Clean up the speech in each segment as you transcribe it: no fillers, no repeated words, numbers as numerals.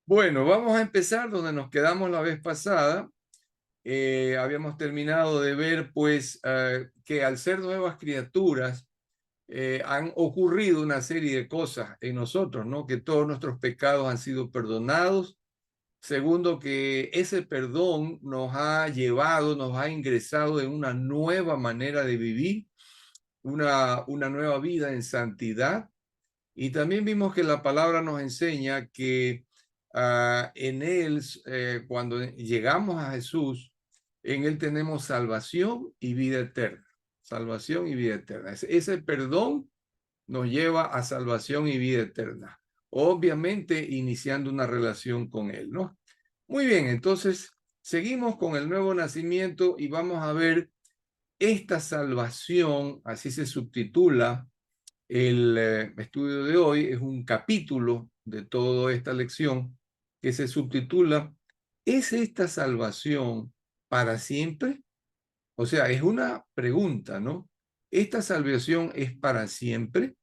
Bueno, vamos a empezar donde nos quedamos la vez pasada. Habíamos terminado de ver, pues, que al ser nuevas criaturas, han ocurrido una serie de cosas en nosotros, ¿no? Que todos nuestros pecados han sido perdonados. Segundo, que ese perdón nos ha llevado, nos ha ingresado en una nueva manera de vivir, una nueva vida en santidad. Y también vimos que la palabra nos enseña que en Él, cuando llegamos a Jesús, en Él tenemos salvación y vida eterna. Salvación y vida eterna. Ese perdón nos lleva a salvación y vida eterna. Obviamente iniciando una relación con Él, ¿no? Muy bien, entonces seguimos con el nuevo nacimiento y vamos a ver esta salvación, así se subtitula el estudio de hoy, es un capítulo de toda esta lección que se subtitula ¿Es esta salvación para siempre? O sea, es una pregunta, ¿no? ¿Esta salvación es para siempre?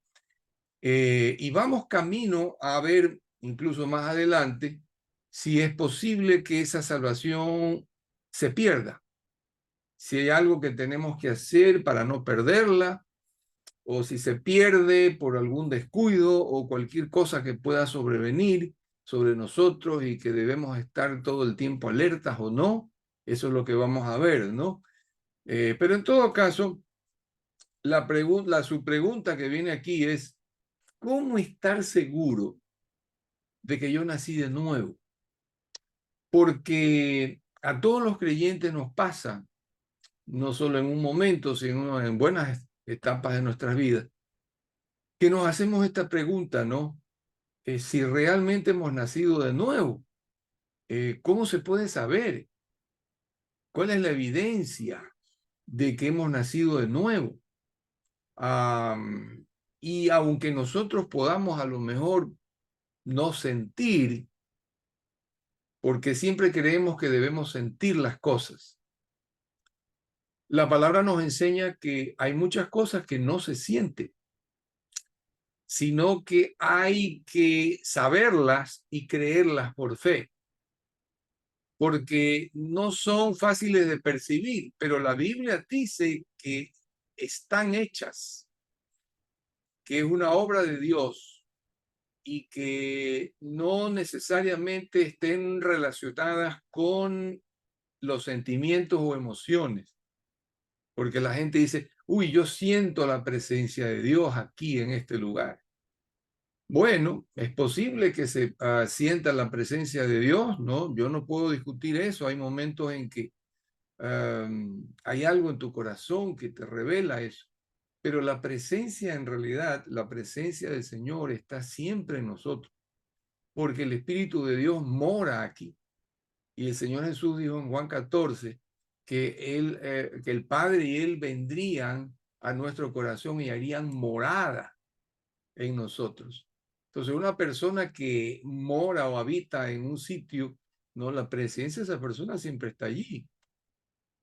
Y vamos camino a ver, incluso más adelante, si es posible que esa salvación se pierda, si hay algo que tenemos que hacer para no perderla, o si se pierde por algún descuido o cualquier cosa que pueda sobrevenir sobre nosotros y que debemos estar todo el tiempo alertas o no. Eso es lo que vamos a ver, ¿no? Pero en todo caso, su pregunta que viene aquí es, ¿cómo estar seguro de que yo nací de nuevo? Porque a todos los creyentes nos pasa, no solo en un momento, sino en buenas etapas de nuestras vidas, que nos hacemos esta pregunta, ¿no? Si realmente hemos nacido de nuevo. ¿Cómo se puede saber? ¿Cuál es la evidencia de que hemos nacido de nuevo? Y aunque nosotros podamos a lo mejor no sentir, porque siempre creemos que debemos sentir las cosas, la palabra nos enseña que hay muchas cosas que no se sienten, sino que hay que saberlas y creerlas por fe, porque no son fáciles de percibir, pero la Biblia dice que están hechas, que es una obra de Dios y que no necesariamente estén relacionadas con los sentimientos o emociones, porque la gente dice, uy, yo siento la presencia de Dios aquí en este lugar. Bueno, es posible que se sienta la presencia de Dios, ¿no? Yo no puedo discutir eso. Hay momentos en que hay algo en tu corazón que te revela eso. Pero la presencia, en realidad, la presencia del Señor está siempre en nosotros, porque el Espíritu de Dios mora aquí. Y el Señor Jesús dijo en Juan 14 que el Padre y Él vendrían a nuestro corazón y harían morada en nosotros. Entonces, una persona que mora o habita en un sitio, no, la presencia de esa persona siempre está allí.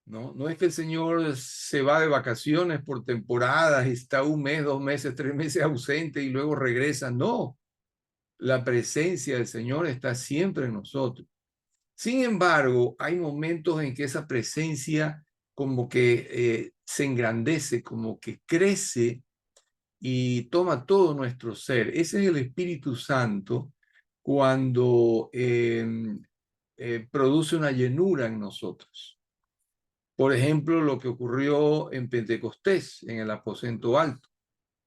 ¿No? No es que el Señor se va de vacaciones por temporadas y está un mes, 2 meses, 3 meses ausente y luego regresa. No, la presencia del Señor está siempre en nosotros. Sin embargo, hay momentos en que esa presencia como que se engrandece, como que crece y toma todo nuestro ser. Ese es el Espíritu Santo cuando produce una llenura en nosotros. Por ejemplo, lo que ocurrió en Pentecostés, en el aposento alto.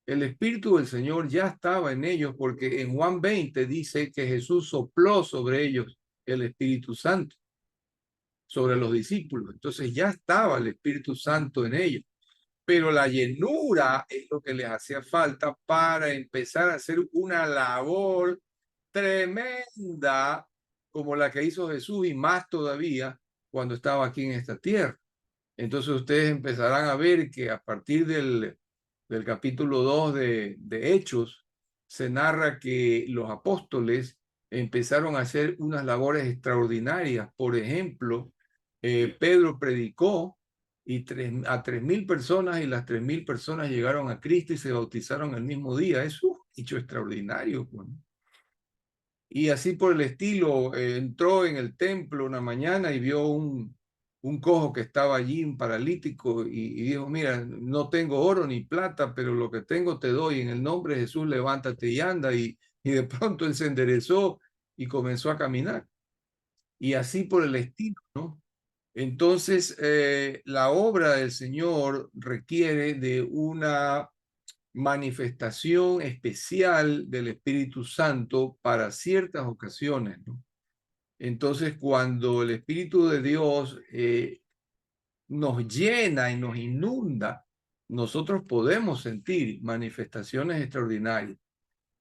El Espíritu del Señor ya estaba en ellos porque en Juan 20 dice que Jesús sopló sobre ellos el Espíritu Santo, sobre los discípulos. Entonces ya estaba el Espíritu Santo en ellos. Pero la llenura es lo que les hacía falta para empezar a hacer una labor tremenda como la que hizo Jesús y más todavía cuando estaba aquí en esta tierra. Entonces ustedes empezarán a ver que a partir del capítulo 2 de Hechos, se narra que los apóstoles empezaron a hacer unas labores extraordinarias. Por ejemplo, Pedro predicó y a 3.000 personas y las 3.000 personas llegaron a Cristo y se bautizaron el mismo día. Es un hecho extraordinario, pues. y así por el estilo, entró en el templo una mañana y vio un cojo que estaba allí, un paralítico, y dijo, mira, no tengo oro ni plata, pero lo que tengo te doy, en el nombre de Jesús levántate y anda, y de pronto él se enderezó y comenzó a caminar, y así por el estilo, ¿no? Entonces, la obra del Señor requiere de una manifestación especial del Espíritu Santo para ciertas ocasiones, ¿no? Entonces, cuando el Espíritu de Dios nos llena y nos inunda, nosotros podemos sentir manifestaciones extraordinarias,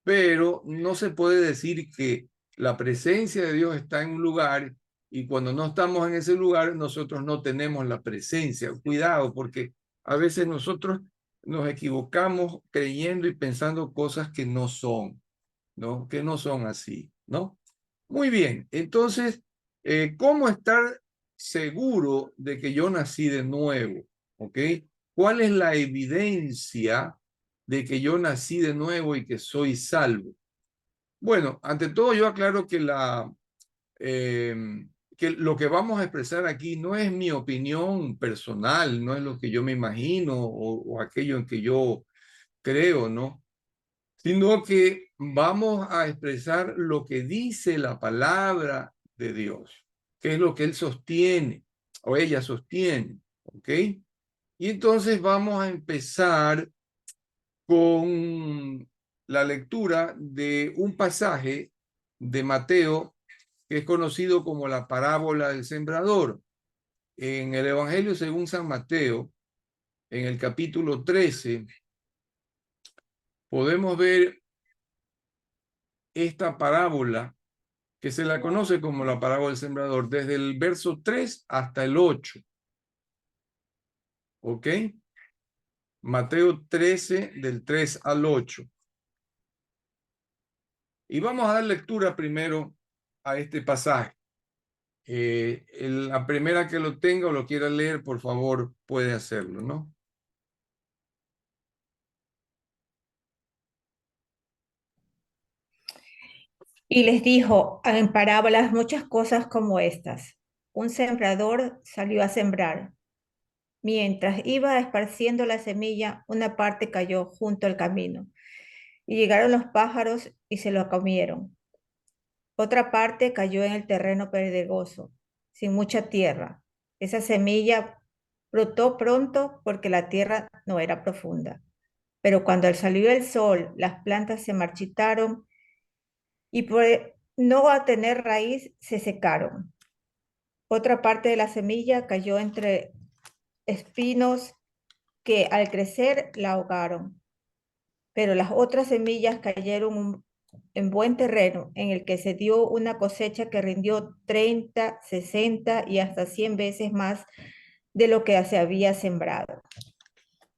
pero no se puede decir que la presencia de Dios está en un lugar y cuando no estamos en ese lugar, nosotros no tenemos la presencia. Cuidado, porque a veces nosotros nos equivocamos creyendo y pensando cosas que no son, ¿no? Que no son así, ¿no? Muy bien, entonces, ¿cómo estar seguro de que yo nací de nuevo? ¿Ok? ¿Cuál es la evidencia de que yo nací de nuevo y que soy salvo? Bueno, ante todo yo aclaro eh, que lo que vamos a expresar aquí no es mi opinión personal, no es lo que yo me imagino o aquello en que yo creo, ¿no? Sino que vamos a expresar lo que dice la palabra de Dios, que es lo que él sostiene o ella sostiene, ¿ok? Y entonces vamos a empezar con la lectura de un pasaje de Mateo que es conocido como la parábola del sembrador. En el Evangelio según San Mateo, en el capítulo 13, podemos ver esta parábola que se la conoce como la parábola del sembrador, desde el verso 3 hasta el 8. ¿Ok? Mateo 13, del 3 al 8. Y vamos a dar lectura primero a este pasaje. La primera que lo tenga o lo quiera leer, por favor, puede hacerlo, ¿no? Y les dijo en parábolas muchas cosas como estas. Un sembrador salió a sembrar. Mientras iba esparciendo la semilla, una parte cayó junto al camino, y llegaron los pájaros y se lo comieron. Otra parte cayó en el terreno pedregoso, sin mucha tierra. Esa semilla brotó pronto porque la tierra no era profunda. Pero cuando salió el sol, las plantas se marchitaron y por no a tener raíz se secaron. Otra parte de la semilla cayó entre espinos que al crecer la ahogaron, pero las otras semillas cayeron en buen terreno en el que se dio una cosecha que rindió 30, 60 y hasta 100 veces más de lo que se había sembrado.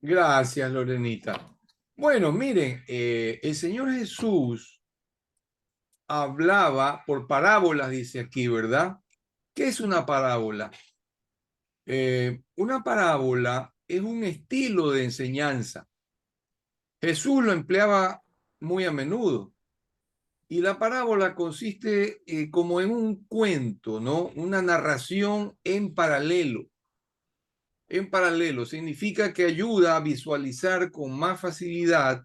Gracias, Lorenita. Bueno, miren, el Señor Jesús hablaba por parábolas, dice aquí, ¿verdad? ¿Qué es una parábola? Una parábola es un estilo de enseñanza. Jesús lo empleaba muy a menudo. Y la parábola consiste como en un cuento, ¿no? Una narración en paralelo. En paralelo significa que ayuda a visualizar con más facilidad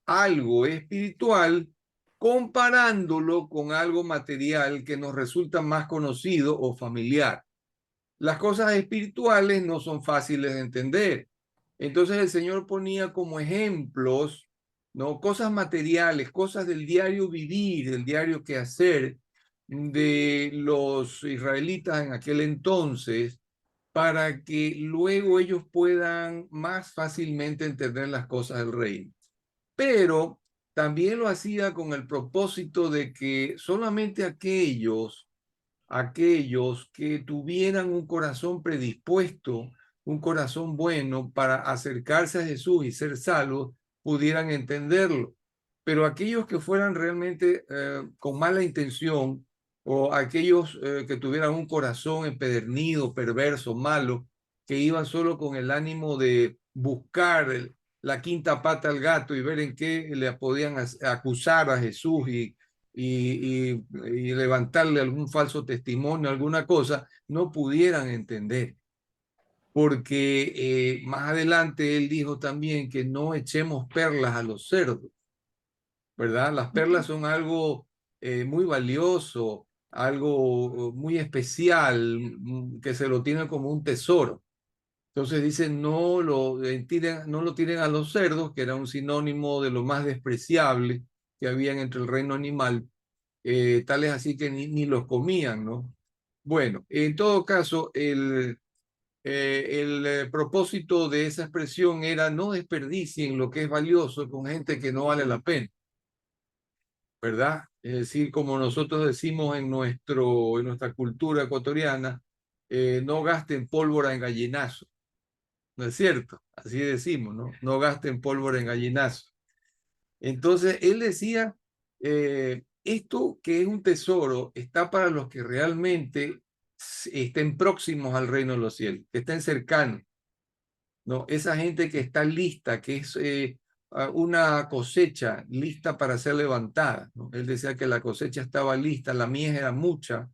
algo espiritual comparándolo con algo material que nos resulta más conocido o familiar. Las cosas espirituales no son fáciles de entender. Entonces el Señor ponía como ejemplos, ¿no? Cosas materiales, cosas del diario vivir, del diario quehacer de los israelitas en aquel entonces, para que luego ellos puedan más fácilmente entender las cosas del reino. Pero también lo hacía con el propósito de que solamente aquellos que tuvieran un corazón predispuesto, un corazón bueno para acercarse a Jesús y ser salvos, pudieran entenderlo. Pero aquellos que fueran realmente con mala intención o aquellos que tuvieran un corazón empedernido, perverso, malo, que iban solo con el ánimo de buscar la quinta pata al gato y ver en qué le podían acusar a Jesús y levantarle algún falso testimonio, alguna cosa, no pudieran entender. Porque más adelante él dijo también que no echemos perlas a los cerdos, ¿verdad? Las perlas son algo muy valioso, algo muy especial, que se lo tiene como un tesoro. Entonces dice, no lo tiren a los cerdos, que era un sinónimo de lo más despreciable que habían entre el reino animal, tales así que ni los comían, ¿no? Bueno, en todo caso, el propósito de esa expresión era no desperdicien lo que es valioso con gente que no vale la pena, ¿verdad? Es decir, como nosotros decimos en nuestra cultura ecuatoriana, no gasten pólvora en gallinazo, ¿no es cierto? Así decimos, ¿no? No gasten pólvora en gallinazo. Entonces, él decía, esto que es un tesoro está para los que realmente estén próximos al reino de los cielos, que estén cercanos. ¿No? Esa gente que está lista, que es una cosecha lista para ser levantada, ¿no? Él decía que la cosecha estaba lista, la mies era mucha,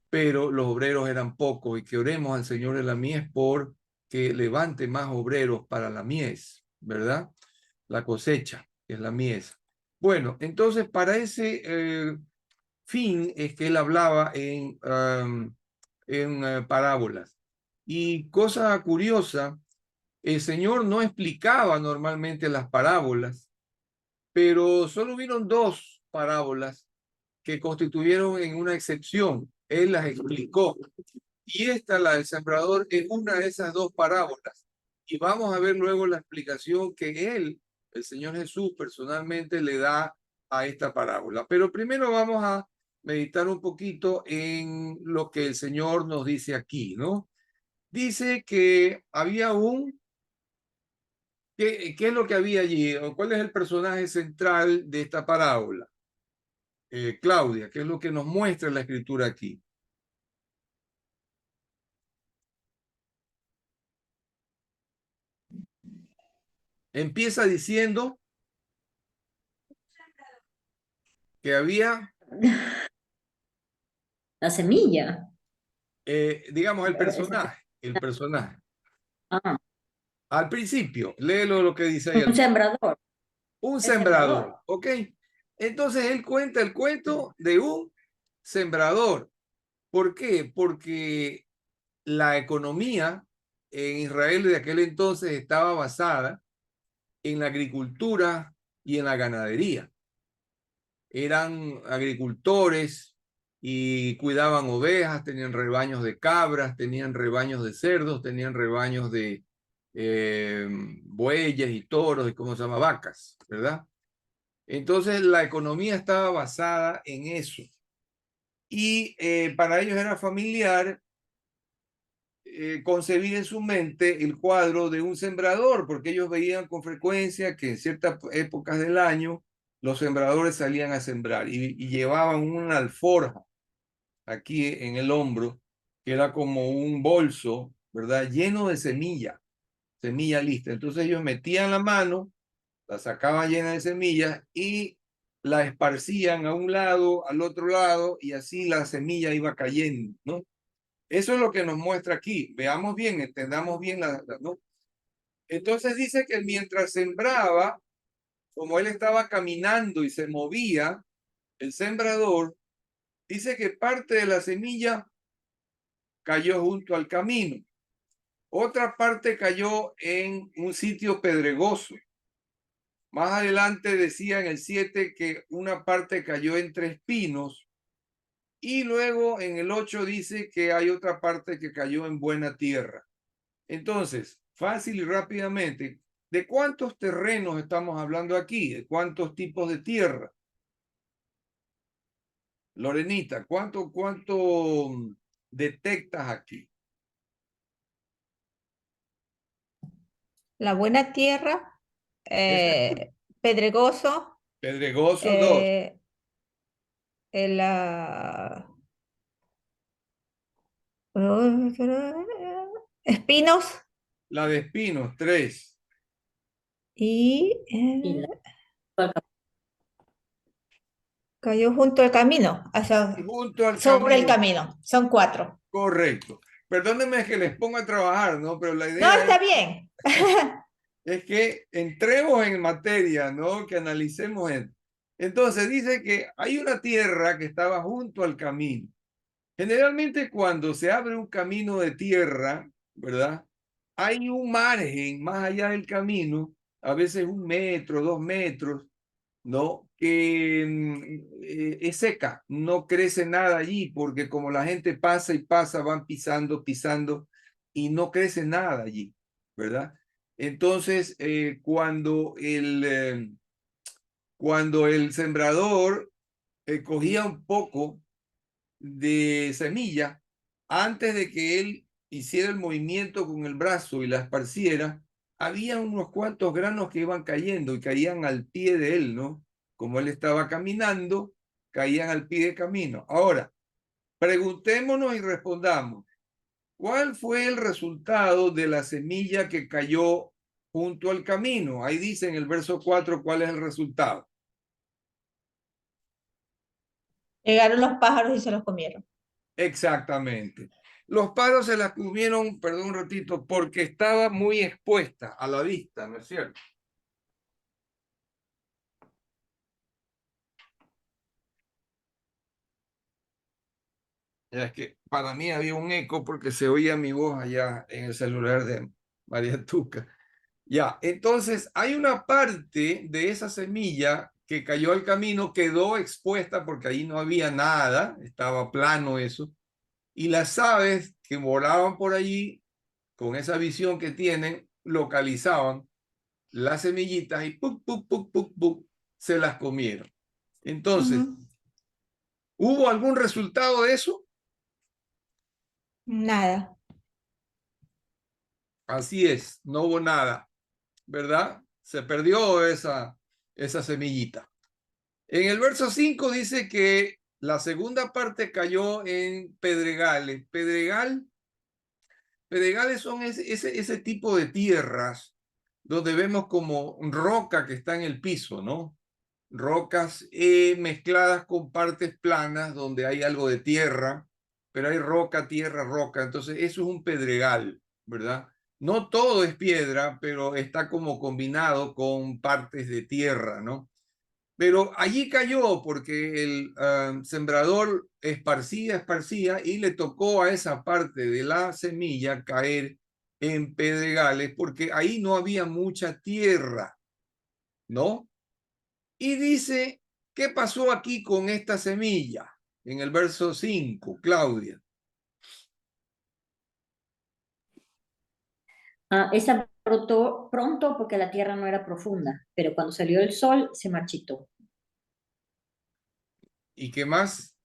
pero los obreros eran pocos y que oremos al Señor de la mies por que levante más obreros para la mies, ¿verdad? La cosecha, que es la mies. Bueno, entonces para ese fin es que él hablaba en parábolas. Y cosa curiosa, el Señor no explicaba normalmente las parábolas, pero solo hubieron dos parábolas que constituyeron en una excepción. Él las explicó. Y esta, la del sembrador, es una de esas dos parábolas. Y vamos a ver luego la explicación que él, el Señor Jesús, personalmente le da a esta parábola. Pero primero vamos a meditar un poquito en lo que el Señor nos dice aquí, ¿no? Dice que había ¿qué es lo que había allí? ¿O cuál es el personaje central de esta parábola? Claudia, ¿qué es lo que nos muestra la escritura aquí? Empieza diciendo que había, La semilla. digamos, Esa el personaje. ah, Al principio, léelo lo que dice ahí. un sembrador. Un El sembrador. sembrador, ¿ok? Entonces él cuenta el cuento de un sembrador. ¿Por qué? Porque la economía en Israel de aquel entonces estaba basada en la agricultura y en la ganadería. Eran agricultores y cuidaban ovejas, tenían rebaños de cabras, tenían rebaños de cerdos, tenían rebaños de bueyes y toros y cómo se llama, vacas, ¿verdad? Entonces la economía estaba basada en eso. Y para ellos era familiar concebir en su mente el cuadro de un sembrador, porque ellos veían con frecuencia que en ciertas épocas del año los sembradores salían a sembrar y llevaban una alforja aquí en el hombro, que era como un bolso, ¿verdad? Lleno de semilla lista. Entonces ellos metían la mano, la sacaban llena de semillas y la esparcían a un lado, al otro lado, y así la semilla iba cayendo, ¿no? Eso es lo que nos muestra aquí. Veamos bien, entendamos bien ¿no? Entonces dice que mientras sembraba, como él estaba caminando y se movía, el sembrador, dice que parte de la semilla cayó junto al camino. Otra parte cayó en un sitio pedregoso. Más adelante decía en el 7 que una parte cayó entre espinos y luego en el 8 dice que hay otra parte que cayó en buena tierra. Entonces, fácil y rápidamente, ¿de cuántos terrenos estamos hablando aquí? ¿De cuántos tipos de tierra? Lorenita, ¿cuánto detectas aquí? La buena tierra, Ese es pedregoso, pedregoso 2, eh, el, ah, espinos la de espinos 3, y Y la, Cayó junto al camino, Junto al sobre el camino. camino. Son 4. Correcto. Perdónenme que les ponga a trabajar, ¿no? Pero la No, idea está bien. es que entremos en materia, ¿no? Que analicemos esto. Entonces dice que hay una tierra que estaba junto al camino. Generalmente cuando se abre un camino de tierra, ¿verdad? Hay un margen más allá del camino, a veces 1 metro, 2 metros, ¿no? Que es seca, no crece nada allí, porque como la gente pasa y pasa, van pisando, pisando, y no crece nada allí, ¿verdad? Entonces, cuando el sembrador cogía un poco de semilla, antes de que él hiciera el movimiento con el brazo y la esparciera, había unos cuantos granos que iban cayendo y caían al pie de él, ¿no? Como él estaba caminando, caían al pie de camino. Ahora, preguntémonos y respondamos, ¿cuál fue el resultado de la semilla que cayó junto al camino? Ahí dice en el verso 4 cuál es el resultado. Llegaron los pájaros y se los comieron. Exactamente. Los paros se las comieron, perdón un ratito, porque estaba muy expuesta a la vista, ¿no es cierto? Es que para mí había un eco porque se oía mi voz allá en el celular de María Tuca. Ya, entonces hay una parte de esa semilla que cayó al camino, quedó expuesta porque ahí no había nada, estaba plano eso, y las aves que volaban por allí, con esa visión que tienen, localizaban las semillitas y ¡puc, puc, puc, puc, puc! Se las comieron. Entonces, Ujú. ¿hubo algún resultado de eso? Nada. Así es, no hubo nada, ¿verdad? Se perdió esa semillita. En el verso 5 dice que la segunda parte cayó en pedregales. Pedregales son ese tipo de tierras donde vemos como roca que está en el piso, ¿no? Rocas mezcladas con partes planas donde hay algo de tierra, pero hay roca, tierra, roca. Entonces eso es un pedregal, ¿verdad? No todo es piedra, pero está como combinado con partes de tierra, ¿no? Pero allí cayó porque el sembrador esparcía y le tocó a esa parte de la semilla caer en pedregales porque ahí no había mucha tierra, ¿no? Y dice, ¿qué pasó aquí con esta semilla? En el verso 5, Claudia. Esa brotó pronto porque la tierra no era profunda, pero cuando salió el sol se marchitó. ¿Y qué más?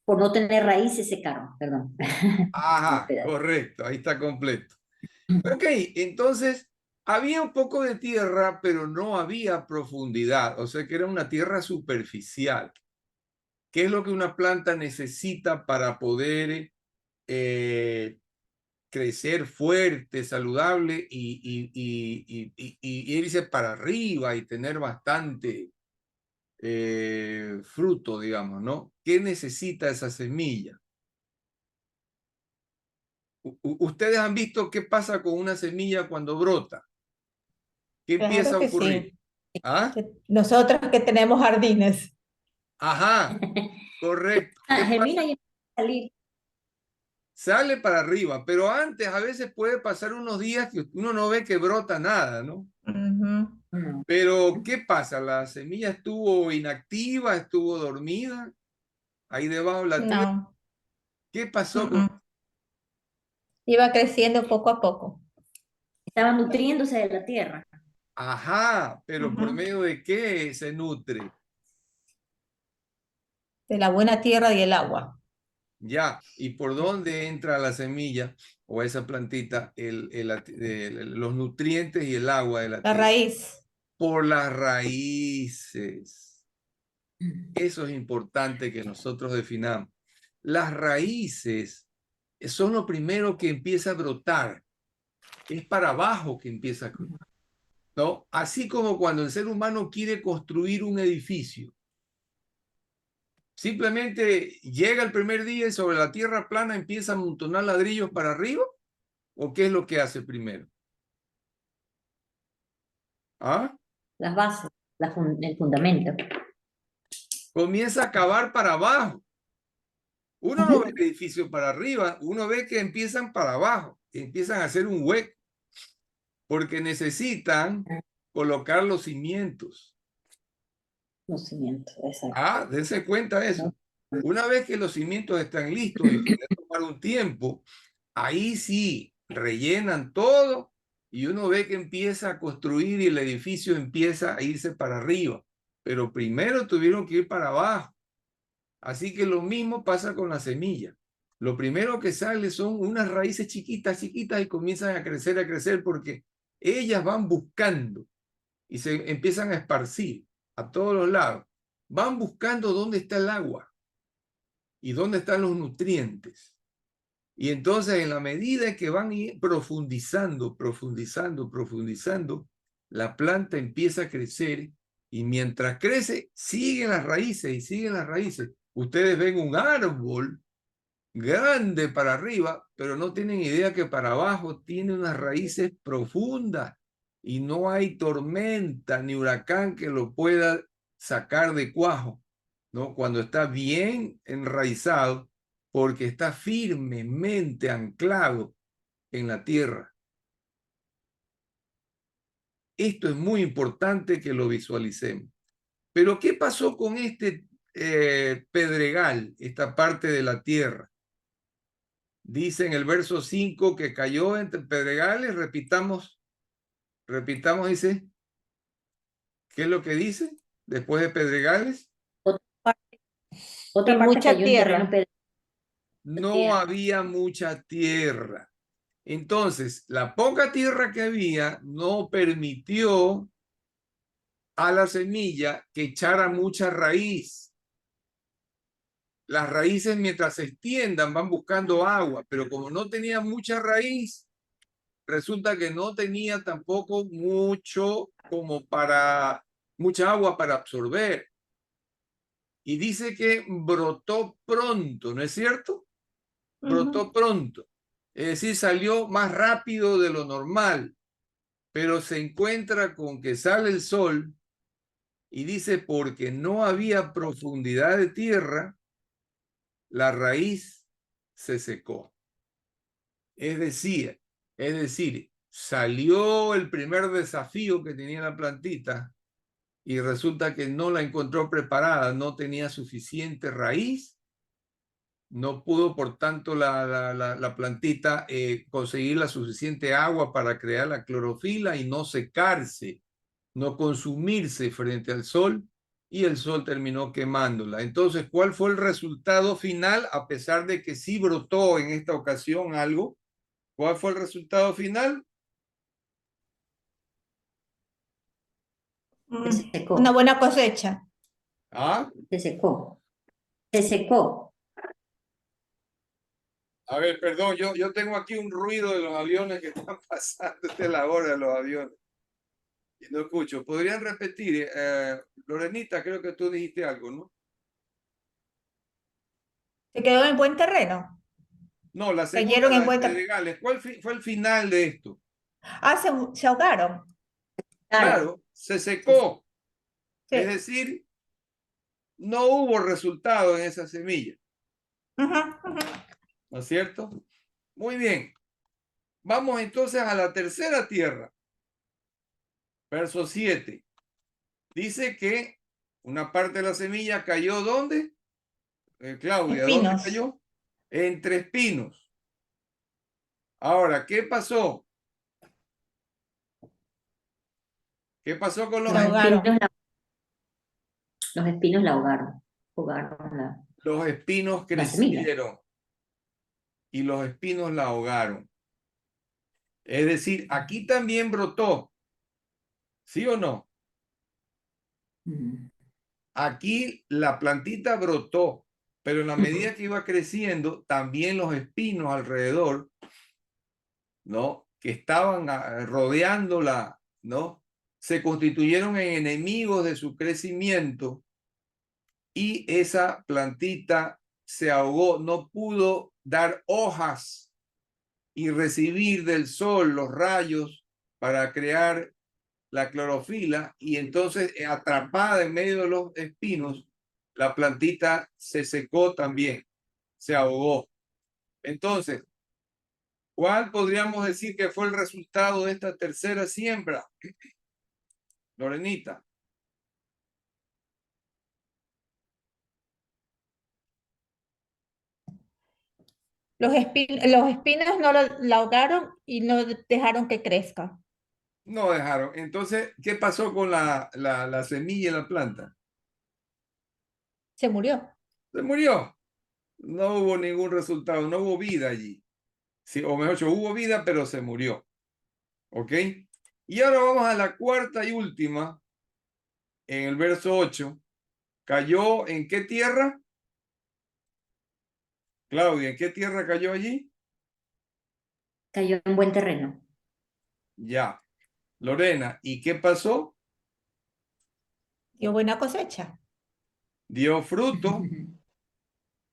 Por no tener raíces secaron, perdón. Un Ajá, pedazo. correcto, ahí está completo. Ok, entonces había un poco de tierra, pero no había profundidad, o sea que era una tierra superficial. ¿Qué es lo que una planta necesita para poder crecer fuerte, saludable y irse para arriba y tener bastante fruto, digamos, ¿no? ¿Qué necesita esa semilla? Ustedes han visto qué pasa con una semilla cuando brota. ¿Qué empieza Claro a que ocurrir? sí. ¿Ah? Nosotros que tenemos jardines. Ajá, correcto. ¿Qué pasa? Germina y empieza a salir. Sale para arriba, pero antes a veces puede pasar unos días que uno no ve que brota nada, ¿no? Ujú. No. Pero ¿qué pasa? ¿La semilla estuvo inactiva, estuvo dormida ahí debajo de la tierra? No. ¿Qué pasó con... Mm. Iba creciendo poco a poco. Estaba nutriéndose de la tierra. Ajá, pero ¿por Ujú. medio de qué se nutre? De la buena tierra y el agua. Ya, ¿y por dónde entra la semilla o esa plantita, los nutrientes y el agua de la La tierra? raíz. Por las raíces. Eso es importante que nosotros definamos. Las raíces son lo primero que empieza a brotar. Es para abajo que empieza a brotar. ¿no? Así como cuando el ser humano quiere construir un edificio. Simplemente llega el primer día y sobre la tierra plana empieza a amontonar ladrillos para arriba, ¿o qué es lo que hace primero? ¿Ah? Las bases, el fundamento. Comienza a cavar para abajo. Uno no ve el edificio para arriba, uno ve que empiezan para abajo, que empiezan a hacer un hueco, porque necesitan colocar los cimientos. Los cimientos, exacto. Ah, dense cuenta de eso. Una vez que los cimientos están listos y puede tomar un tiempo, ahí sí rellenan todo y uno ve que empieza a construir y el edificio empieza a irse para arriba. Pero primero tuvieron que ir para abajo. Así que lo mismo pasa con la semilla. Lo primero que sale son unas raíces chiquitas, chiquitas y comienzan a crecer porque ellas van buscando y se empiezan a esparcir a todos los lados. Van buscando dónde está el agua y dónde están los nutrientes. Y entonces en la medida que van profundizando, la planta empieza a crecer y mientras crece, siguen las raíces y siguen las raíces. Ustedes ven un árbol grande para arriba, pero no tienen idea que para abajo tiene unas raíces profundas y no hay tormenta ni huracán que lo pueda sacar de cuajo, ¿no? Cuando está bien enraizado, porque está firmemente anclado en la tierra. Esto es muy importante que lo visualicemos. Pero ¿qué pasó con este pedregal, esta parte de la tierra? Dice en el verso 5 que cayó entre pedregales. Repitamos, dice. ¿Qué es lo que dice después de pedregales? Otra parte mucha cayó en tierra. terreno No había mucha tierra. Entonces, la poca tierra que había no permitió a la semilla que echara mucha raíz. Las raíces mientras se extiendan van buscando agua, pero como no tenía mucha raíz, resulta que no tenía tampoco mucha agua para absorber. Y dice que brotó pronto, ¿no es cierto? Brotó pronto. Es decir, salió más rápido de lo normal, pero se encuentra con que sale el sol y dice porque no había profundidad de tierra, la raíz se secó. Es decir, salió el primer desafío que tenía la plantita y resulta que no la encontró preparada, no tenía suficiente raíz, no pudo por tanto la plantita conseguir la suficiente agua para crear la clorofila y no secarse, no consumirse frente al sol y el sol terminó quemándola. Entonces, ¿cuál fue el resultado final? A pesar de que sí brotó en esta ocasión algo, ¿cuál fue el resultado final? se secó. Una buena cosecha. ¿Ah? Se secó. Se secó. A ver, perdón, yo tengo aquí un ruido de los aviones que están pasando. Esta es la hora de los aviones. Y no escucho. ¿Podrían repetir? Lorenita, creo que tú dijiste algo, ¿no? Se quedó en buen terreno. No, la segunda, Cayeron la en de buen terreno. Pedregales. ¿Cuál fue el final de esto? Ah, se ahogaron. Claro, se secó. Sí. Es decir, no hubo resultado en esa semilla. ¿No es cierto? Muy bien. Vamos entonces a la tercera tierra. Verso 7. Dice que una parte de la semilla cayó ¿dónde? Claudia, ¿dónde Espinos. cayó? Entre espinos. Ahora, ¿qué pasó? ¿Qué pasó con los Los espinos? espinos la ahogaron. Ahogaron Los espinos la semilla. crecieron y los espinos la ahogaron. Es decir, aquí también brotó. ¿Sí o no? Aquí la plantita brotó, pero en la medida que iba creciendo, también los espinos alrededor, ¿no? Que estaban rodeándola, ¿no? se constituyeron en enemigos de su crecimiento y esa plantita se ahogó, no pudo dar hojas y recibir del sol los rayos para crear la clorofila, y entonces atrapada en medio de los espinos, la plantita se secó también, se ahogó. Entonces, ¿cuál podríamos decir que fue el resultado de esta tercera siembra, Lorenita? Los espinos no la ahogaron y no dejaron que crezca. No dejaron. Entonces, ¿qué pasó con la semilla y la planta? Se murió. Se murió. No hubo ningún resultado, no hubo vida allí. Sí, o mejor dicho, hubo vida, pero se murió. ¿Ok? Y ahora vamos a la cuarta y última, en el verso 8. ¿Cayó en qué tierra? Claudia, ¿en qué tierra cayó allí? Cayó en buen terreno. Ya. Lorena, ¿y qué pasó? Dio buena cosecha. Dio fruto,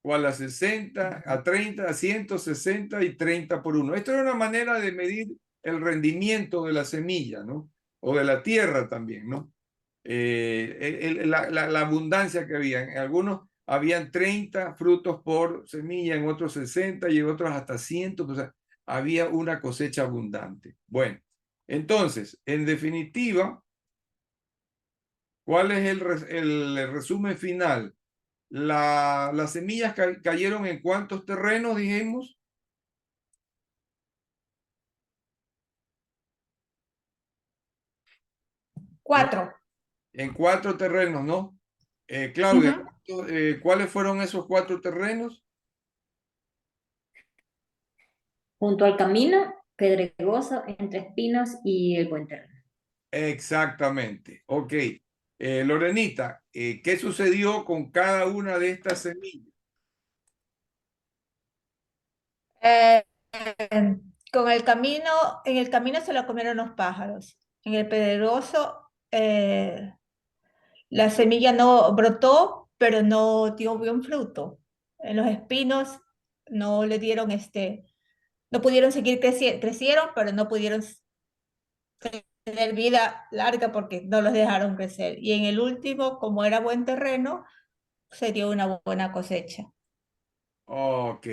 ¿cuál? A 60, a 30, a 160 y 30 por uno. Esto era una manera de medir el rendimiento de la semilla, ¿no? O de la tierra también, ¿no? La abundancia que había. En algunos habían 30 frutos por semilla, en otros 60 y en otros hasta 100. O sea, había una cosecha abundante. Bueno, entonces, en definitiva, ¿cuál es el resumen final? Las semillas cayeron en ¿cuántos terrenos, dijimos? No, 4. en 4 terrenos, ¿no? Claudia, Ujú. ¿cuáles fueron esos 4 terrenos? Junto al camino, pedregoso, entre espinos y el buen terreno. Exactamente. Ok. Lorenita, ¿qué sucedió con cada una de estas semillas? Eh, con el camino, en el camino se lo comieron los pájaros. En el pedregoso, la semilla no brotó, pero no dio buen fruto. En los espinos no le dieron no pudieron seguir crecieron, pero no pudieron tener vida larga porque no los dejaron crecer. Y en el último, como era buen terreno, se dio una buena cosecha. Ok.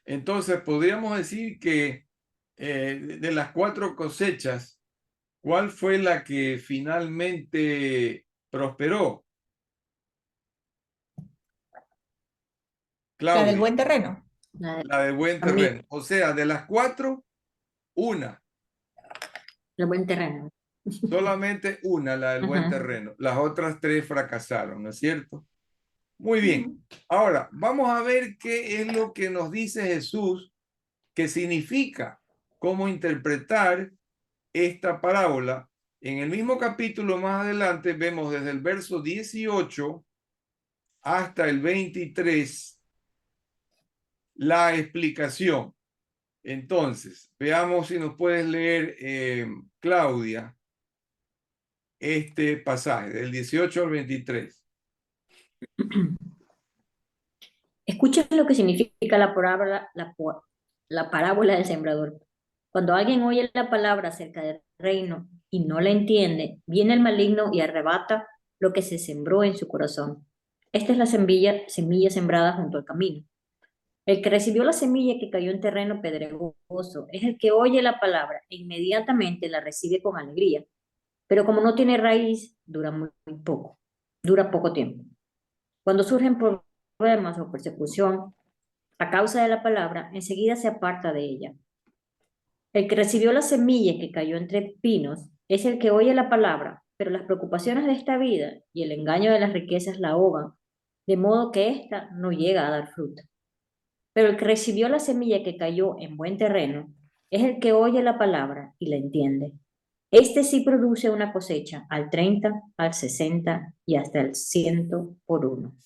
Entonces, podríamos decir que de las 4 cosechas, ¿cuál fue la que finalmente prosperó? La del Claudia, buen terreno. La la de buen del terreno. O sea, de las 4, una. buen terreno. Solamente una, la del buen Ajá. terreno. Las otras 3 fracasaron, ¿no es cierto? Muy bien. Ujú. Ahora, vamos a ver qué es lo que nos dice Jesús, qué significa, cómo interpretar esta parábola. En el mismo capítulo más adelante vemos desde el verso 18 hasta el 23 la explicación. Entonces, veamos si nos puedes leer, Claudia, este pasaje del 18 al 23. Escuchen lo que significa la parábola del sembrador. Cuando alguien oye la palabra acerca del reino y no la entiende, viene el maligno y arrebata lo que se sembró en su corazón. Esta es la semilla sembrada junto al camino. El que recibió la semilla que cayó en terreno pedregoso es el que oye la palabra e inmediatamente la recibe con alegría, pero como no tiene raíz, dura poco tiempo. Cuando surgen problemas o persecución a causa de la palabra, enseguida se aparta de ella. El que recibió la semilla que cayó entre pinos es el que oye la palabra, pero las preocupaciones de esta vida y el engaño de las riquezas la ahogan, de modo que ésta no llega a dar fruto. Pero el que recibió la semilla que cayó en buen terreno es el que oye la palabra y la entiende. Este sí produce una cosecha al 30, al 60 y hasta el 100 por uno.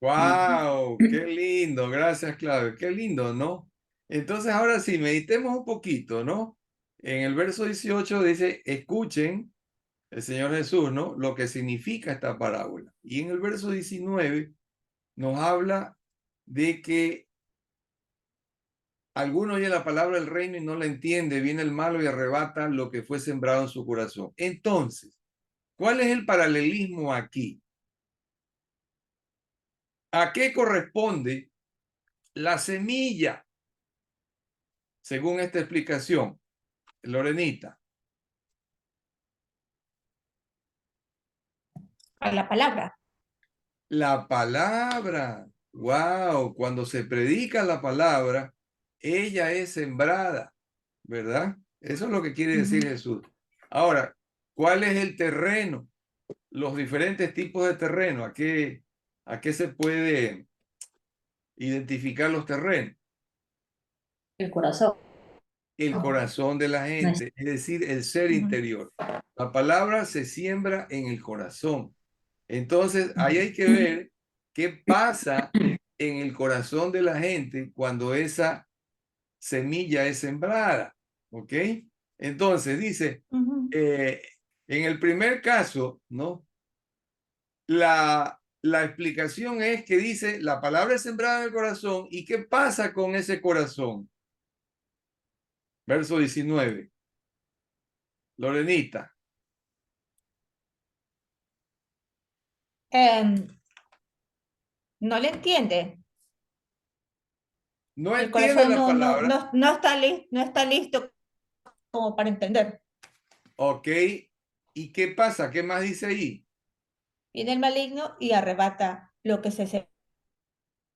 ¡Wow! ¡Qué lindo! Gracias, Claudio. ¡Qué lindo!, ¿no? Entonces, ahora sí, meditemos un poquito, ¿no? En el verso 18 dice, escuchen el Señor Jesús, ¿no? Lo que significa esta parábola. Y en el verso 19 nos habla de que alguno oye la palabra del reino y no la entiende, viene el malo y arrebata lo que fue sembrado en su corazón. Entonces, ¿cuál es el paralelismo aquí? ¿A qué corresponde la semilla? Según esta explicación, Lorenita. A la palabra. La palabra. Wow, cuando se predica la palabra, ella es sembrada, ¿verdad? Eso es lo que quiere decir Jesús. Ahora, ¿cuál es el terreno? Los diferentes tipos de terreno. A qué se puede identificar los terrenos? El corazón. El corazón de la No es- gente, es decir, el ser Ujú. interior. La palabra se siembra en el corazón. Entonces, ahí hay que ver qué pasa en el corazón de la gente cuando esa semilla es sembrada. ¿Ok? Entonces, dice, Ujú. en el primer caso, ¿no? La explicación es que dice, la palabra es sembrada en el corazón, ¿y qué pasa con ese corazón? Verso 19. Lorenita. Em, no le entiende. No El entiende corazón la palabra. no está listo como para entender. Ok. ¿Y qué pasa? ¿Qué más dice ahí? Viene el maligno y arrebata lo que se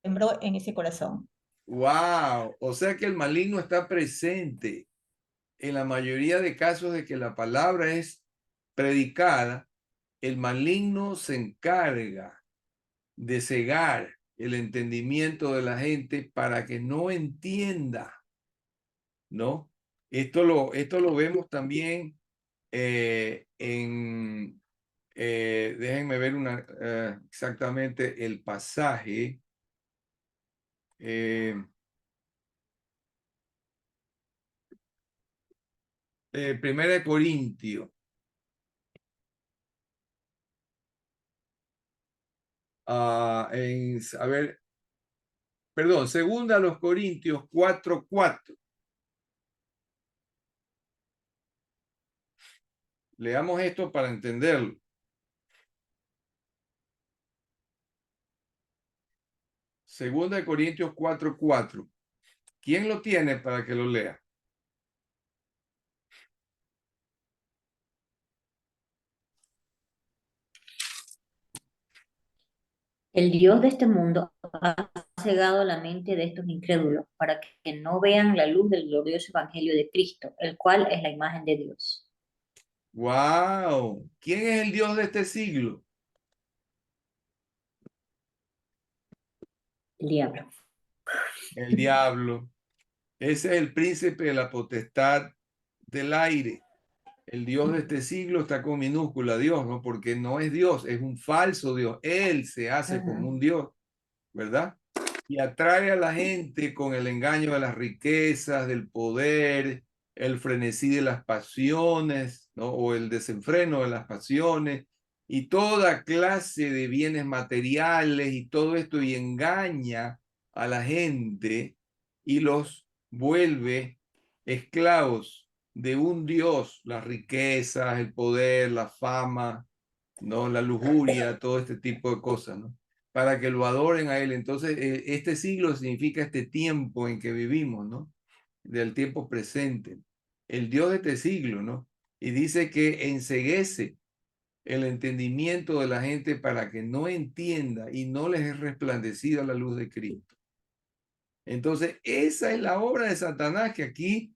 sembró en ese corazón. Wow. O sea que el maligno está presente en la mayoría de casos de que la palabra es predicada. El maligno se encarga de cegar el entendimiento de la gente para que no entienda, ¿no? Esto lo vemos también déjenme ver exactamente el pasaje. Primera de Corintios. A ver, perdón, segunda a los Corintios 4:4. Leamos esto para entenderlo. Segunda de Corintios 4:4. ¿Quién lo tiene para que lo lea? El Dios de este mundo ha cegado la mente de estos incrédulos para que no vean la luz del glorioso evangelio de Cristo, el cual es la imagen de Dios. ¡Wow! ¿Quién es el Dios de este siglo? El diablo. El diablo. Ese es el príncipe de la potestad del aire. El Dios de este siglo está con minúscula Dios, ¿no? Porque no es Dios, es un falso Dios. Él se hace como un Dios, ¿verdad? Y atrae a la gente con el engaño de las riquezas, del poder, el frenesí de las pasiones, ¿no? O el desenfreno de las pasiones y toda clase de bienes materiales y todo esto y engaña a la gente y los vuelve esclavos de un Dios, las riquezas, el poder, la fama, ¿no? La lujuria, todo este tipo de cosas, ¿no? Para que lo adoren a él. Entonces, este siglo significa este tiempo en que vivimos, ¿no? Del tiempo presente. El Dios de este siglo, ¿no? Y dice que enceguece el entendimiento de la gente para que no entienda y no les es resplandecida la luz de Cristo. Entonces, esa es la obra de Satanás que aquí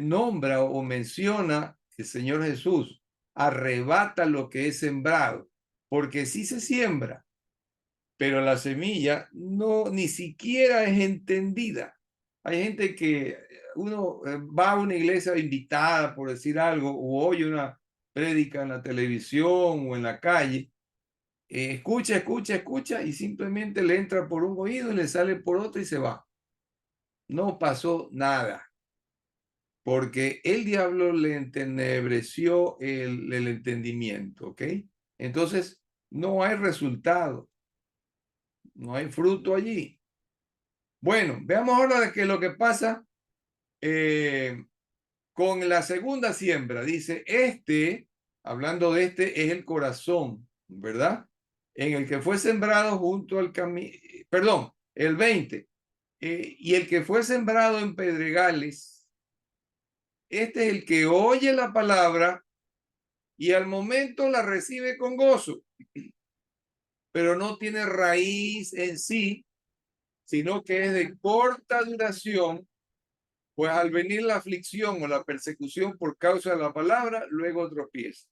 nombra o menciona el Señor Jesús. Arrebata lo que es sembrado, porque sí se siembra, pero la semilla no ni siquiera es entendida. Hay gente que uno va a una iglesia invitada, por decir algo, o oye una prédica en la televisión o en la calle, escucha y simplemente le entra por un oído y le sale por otro y se va. No pasó nada. porque el diablo le entenebreció el entendimiento, ¿ok? Entonces, no hay resultado, no hay fruto allí. Bueno, veamos ahora lo que pasa con la segunda siembra. Dice, hablando de este, es el corazón, ¿verdad? En el que fue sembrado junto al camino, perdón, el 20. Y el que fue sembrado en pedregales, este es el que oye la palabra y al momento la recibe con gozo, pero no tiene raíz en sí, sino que es de corta duración, pues al venir la aflicción o la persecución por causa de la palabra, luego tropieza.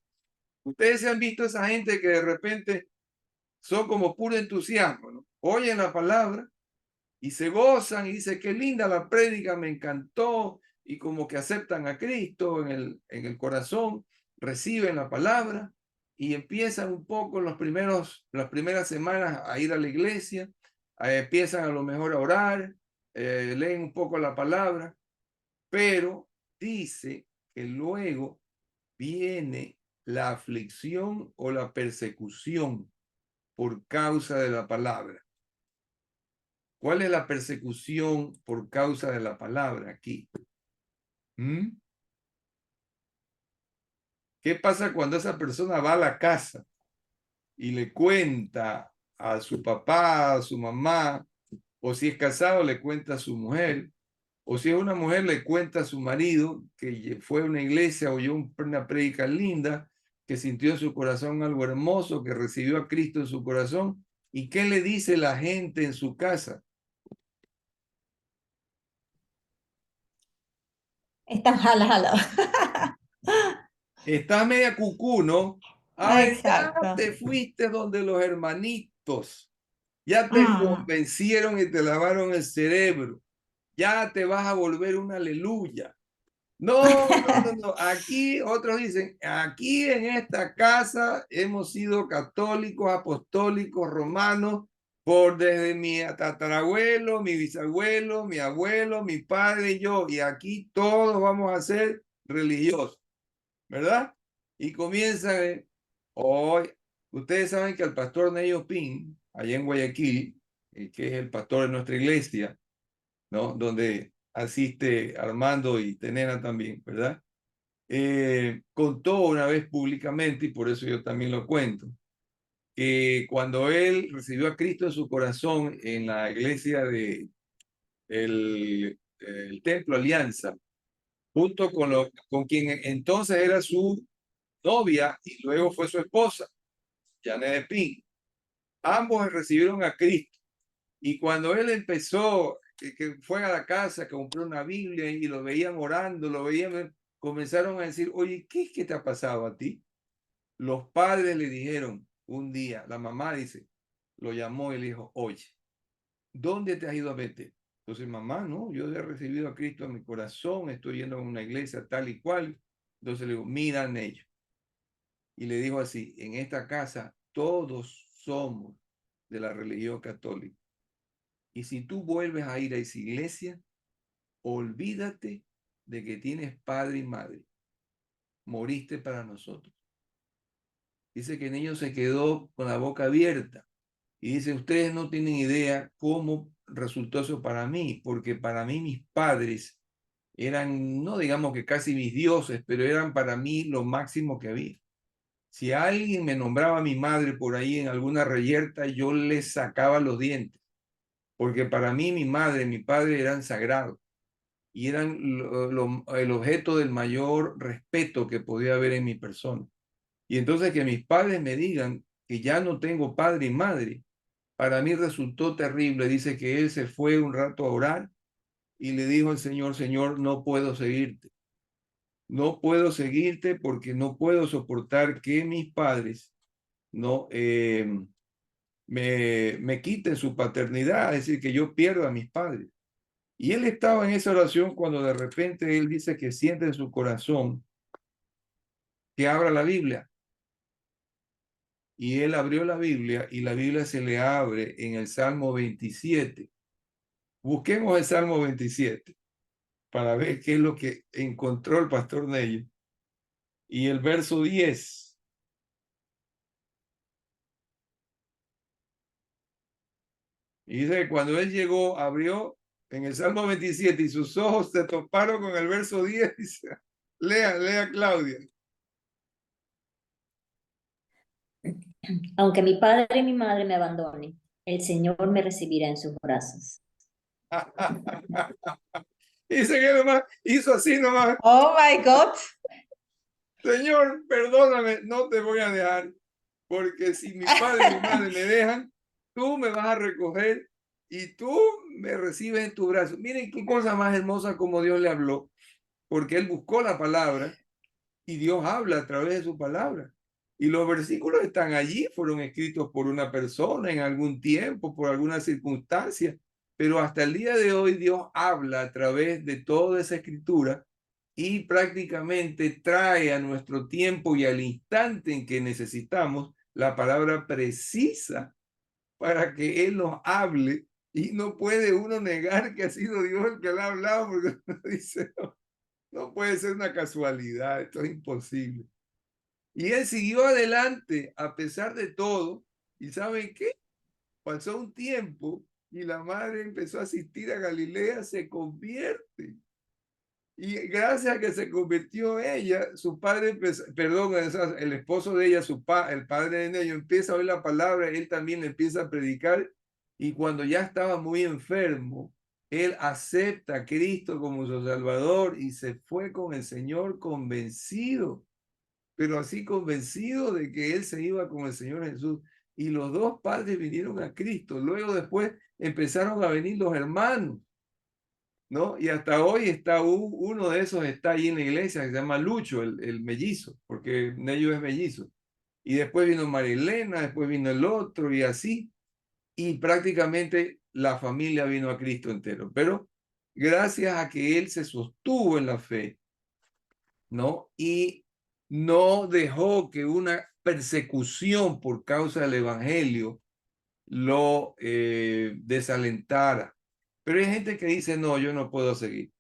Ustedes se han visto esa gente que de repente son como puro entusiasmo, ¿no? Oyen la palabra y se gozan y dicen, qué linda la prédica, me encantó, y como que aceptan a Cristo en el corazón, reciben la palabra y empiezan un poco las primeras semanas a ir a la iglesia, empiezan a lo mejor a orar, leen un poco la palabra, pero dice que luego viene la aflicción o la persecución por causa de la palabra. ¿Cuál es la persecución por causa de la palabra aquí? ¿Mm? ¿Qué pasa cuando esa persona va a la casa y le cuenta a su papá, a su mamá, o si es casado le cuenta a su mujer, o si es una mujer le cuenta a su marido que fue a una iglesia, oyó una prédica linda, que sintió en su corazón algo hermoso, que recibió a Cristo en su corazón? ¿Y qué le dice la gente en su casa? Están jala, jala. Estás media cucú, ¿no? Ay, ya Exacto. te fuiste donde los hermanitos, ya te Mm. convencieron y te lavaron el cerebro, ya te vas a volver una aleluya. No, no, no, no. Aquí otros dicen, aquí en esta casa hemos sido católicos, apostólicos, romanos, por desde mi tatarabuelo, mi bisabuelo, mi abuelo, mi padre y yo, y aquí todos vamos a ser religiosos, ¿verdad? Y comienzan hoy. Ustedes saben que el pastor Neyo Pin, allá en Guayaquil, que es el pastor de nuestra iglesia, ¿no? Donde asiste Armando y Tenena también, ¿verdad? Contó una vez públicamente, y por eso yo también lo cuento, que cuando él recibió a Cristo en su corazón en la iglesia de el Templo Alianza, junto con quien entonces era su novia y luego fue su esposa, Janet de Pin. Ambos recibieron a Cristo. Y cuando él empezó, que fue a la casa, compró una Biblia y lo veían orando, lo veían, comenzaron a decir, oye, ¿qué es que te ha pasado a ti? Los padres le dijeron un día, la mamá dice, lo llamó y le dijo, oye, ¿dónde te has ido a meter? Entonces, mamá, no, yo he recibido a Cristo en mi corazón, estoy yendo a una iglesia tal y cual. Entonces le digo, miran ellos. Y le dijo así, en esta casa todos somos de la religión católica. Y si tú vuelves a ir a esa iglesia, olvídate de que tienes padre y madre. Moriste para nosotros. Dice que el niño se quedó con la boca abierta. Y dice, ustedes no tienen idea cómo resultó eso para mí, porque para mí mis padres eran, no digamos que casi mis dioses, pero eran para mí lo máximo que había. Si alguien me nombraba a mi madre por ahí en alguna reyerta, yo le sacaba los dientes, porque para mí mi madre y mi padre eran sagrados y eran el objeto del mayor respeto que podía haber en mi persona. Y entonces que mis padres me digan que ya no tengo padre y madre, para mí resultó terrible. Dice que él se fue un rato a orar y le dijo al Señor, Señor, no puedo seguirte. No puedo seguirte porque no puedo soportar que mis padres no me quiten su paternidad, es decir, que yo pierda a mis padres. Y él estaba en esa oración cuando de repente él dice que siente en su corazón que abra la Biblia. Y él abrió la Biblia y la Biblia se le abre en el Salmo 27. Busquemos el Salmo 27. para ver qué es lo que encontró el pastor Nello. Y el verso 10. Y dice que cuando él llegó, abrió en el Salmo 27 y sus ojos se toparon con el verso 10. Dice, lea Claudia. Aunque mi padre y mi madre me abandonen, el Señor me recibirá en sus brazos. Dice que nomás hizo así nomás. Oh my God. Señor, perdóname, no te voy a dejar, porque si mi padre y mi madre me dejan, tú me vas a recoger y tú me recibes en tu brazo. Miren qué cosa más hermosa como Dios le habló, porque él buscó la palabra y Dios habla a través de su palabra. Y los versículos están allí, fueron escritos por una persona en algún tiempo, por alguna circunstancia, pero hasta el día de hoy Dios habla a través de toda esa escritura y prácticamente trae a nuestro tiempo y al instante en que necesitamos la palabra precisa para que Él nos hable. Y no puede uno negar que ha sido Dios el que le ha hablado, porque uno dice, no puede ser una casualidad, esto es imposible. Y él siguió adelante a pesar de todo. ¿Y saben qué? Pasó un tiempo y la madre empezó a asistir a Galilea, se convierte. Y gracias a que se convirtió ella, su padre, perdón, el esposo de ella, el padre de ella, empieza a oír la palabra, él también le empieza a predicar. Y cuando ya estaba muy enfermo, él acepta a Cristo como su Salvador y se fue con el Señor convencido, pero así convencido de que él se iba con el Señor Jesús. Y los dos padres vinieron a Cristo. Luego después empezaron a venir los hermanos, ¿no? Y hasta hoy está uno de esos, está ahí en la iglesia, que se llama Lucho, el mellizo, porque Nello es mellizo. Y después vino Marilena, después vino el otro y así. Y prácticamente la familia vino a Cristo entero. Pero gracias a que él se sostuvo en la fe, ¿no? Y no dejó que una persecución por causa del evangelio lo desalentara. Pero hay gente que dice, no, yo no puedo seguir.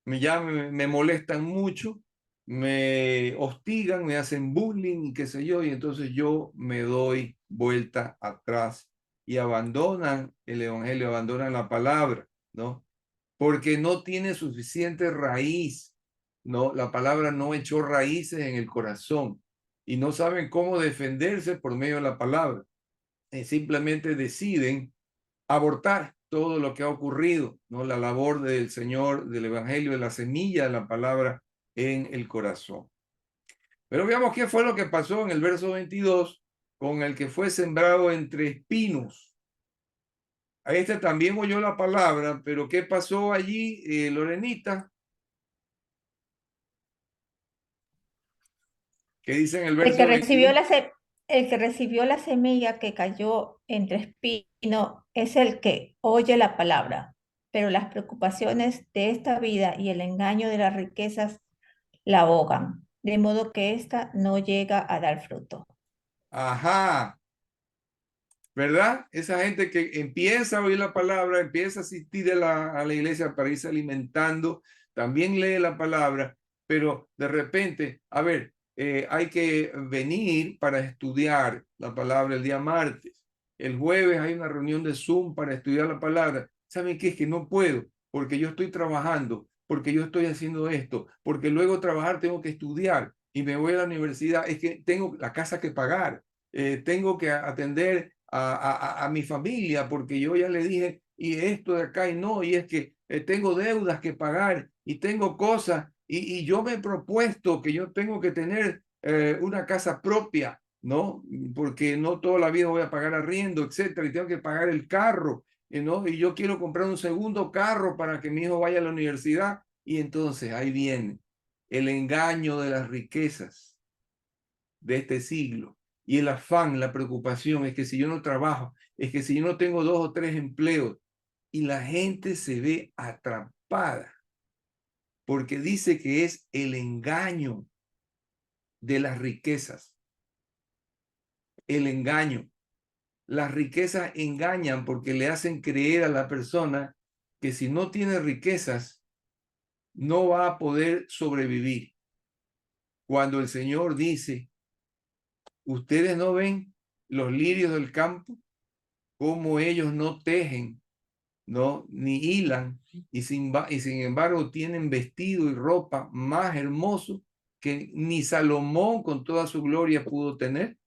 Me molestan mucho, me hostigan, me hacen bullying y qué sé yo, y entonces yo me doy vuelta atrás y abandonan el evangelio, abandonan la palabra, ¿no? Porque no tiene suficiente raíz, ¿no? La palabra no echó raíces en el corazón y no saben cómo defenderse por medio de la palabra. Simplemente deciden abortar todo lo que ha ocurrido, ¿no? La labor del Señor, del Evangelio, de la semilla de la palabra en el corazón. Pero veamos qué fue lo que pasó en el verso 22 con el que fue sembrado entre espinos. A este también oyó la palabra, pero ¿qué pasó allí, Lorenita? ¿Qué dice en el El que verso recibió 22? el que recibió la semilla que cayó entre espino es el que oye la palabra, pero las preocupaciones de esta vida y el engaño de las riquezas la ahogan, de modo que ésta no llega a dar fruto. Ajá, ¿verdad? Esa gente que empieza a oír la palabra, empieza a asistir a la iglesia para irse alimentando, también lee la palabra, pero de repente, a ver, hay que venir para estudiar la palabra el día martes. El jueves hay una reunión de Zoom para estudiar la palabra. ¿Saben qué? Es que no puedo, porque yo estoy trabajando, porque yo estoy haciendo esto, porque luego trabajar tengo que estudiar y me voy a la universidad. Es que tengo la casa que pagar, tengo que atender a mi familia, porque yo ya le dije, y esto de acá y no, y es que tengo deudas que pagar y tengo cosas, y yo me he propuesto que yo tengo que tener una casa propia, ¿no? Porque no toda la vida voy a pagar arriendo, etcétera, y tengo que pagar el carro, ¿no? Y yo quiero comprar un segundo carro para que mi hijo vaya a la universidad, y entonces ahí viene el engaño de las riquezas de este siglo. Y el afán, la preocupación es que si yo no trabajo, es que si yo no tengo 2 o 3 empleos, y la gente se ve atrapada porque dice que es el engaño de las riquezas. El engaño. Las riquezas engañan porque le hacen creer a la persona que si no tiene riquezas, no va a poder sobrevivir. Cuando el Señor dice, ustedes no ven los lirios del campo, cómo ellos no tejen, ¿no? Ni hilan, y sin embargo tienen vestido y ropa más hermoso que ni Salomón con toda su gloria pudo tener.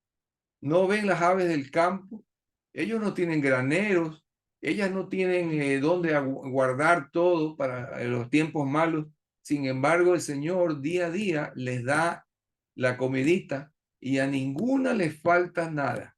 No ven las aves del campo, ellos no tienen graneros, ellas no tienen dónde guardar todo para los tiempos malos. Sin embargo, el Señor día a día les da la comidita y a ninguna les falta nada.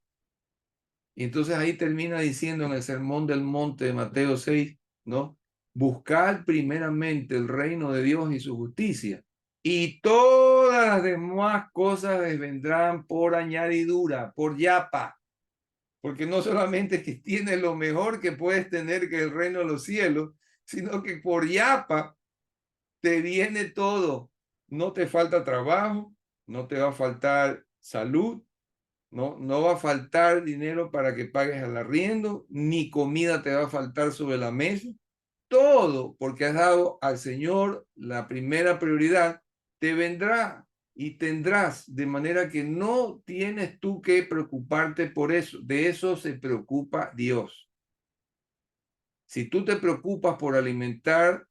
Y entonces ahí termina diciendo en el Sermón del Monte de Mateo 6, ¿no? Buscad primeramente el reino de Dios y su justicia, y todas las demás cosas les vendrán por añadidura, por yapa, porque no solamente es que tienes lo mejor que puedes tener, que el reino de los cielos, sino que por yapa te viene todo. No te falta trabajo, no te va a faltar salud, no va a faltar dinero para que pagues el arriendo, ni comida te va a faltar sobre la mesa. Todo porque has dado al Señor la primera prioridad, te vendrá y tendrás, de manera que no tienes tú que preocuparte por eso. De eso se preocupa Dios. Si tú te preocupas por alimentar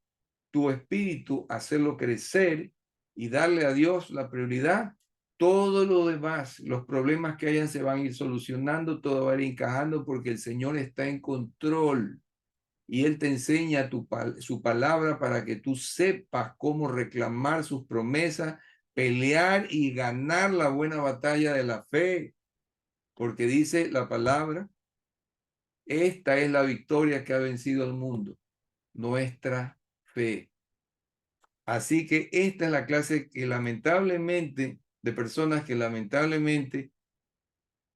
tu espíritu, hacerlo crecer y darle a Dios la prioridad, todo lo demás, los problemas que hayan se van a ir solucionando, todo va a ir encajando porque el Señor está en control y Él te enseña su palabra para que tú sepas cómo reclamar sus promesas, pelear y ganar la buena batalla de la fe, porque dice la palabra, esta es la victoria que ha vencido al mundo, nuestra fe. Así que esta es la clase que lamentablemente, de personas que lamentablemente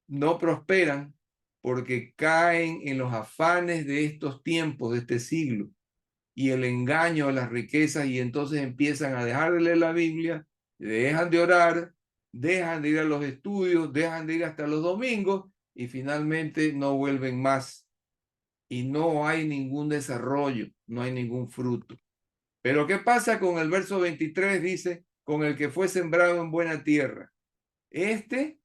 no prosperan porque caen en los afanes de estos tiempos, de este siglo, y el engaño de las riquezas, y entonces empiezan a dejar de leer la Biblia, dejan de orar, dejan de ir a los estudios, dejan de ir hasta los domingos, y finalmente no vuelven más. Y no hay ningún desarrollo, no hay ningún fruto. Pero ¿qué pasa con el verso 23? Dice, con el que fue sembrado en buena tierra. Este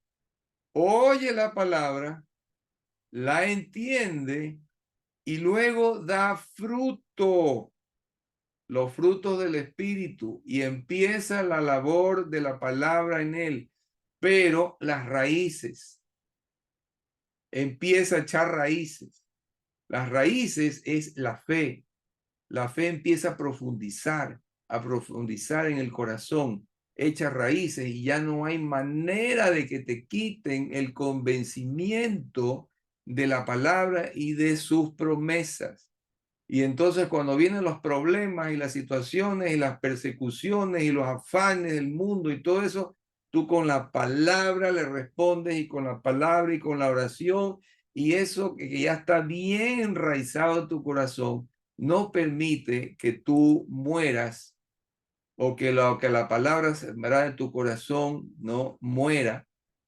oye la palabra, la entiende y luego da fruto, los frutos del Espíritu, y empieza la labor de la palabra en él. Pero las raíces, empieza a echar raíces. Las raíces es la fe. La fe empieza a profundizar en el corazón, echa raíces y ya no hay manera de que te quiten el convencimiento de la palabra y de sus promesas. Y entonces cuando vienen los problemas y las situaciones y las persecuciones y los afanes del mundo y todo eso, tú con la palabra le respondes y con la palabra y con la oración, y eso que ya está bien enraizado en tu corazón no permite que tú mueras o que la palabra sembrada en tu corazón no muera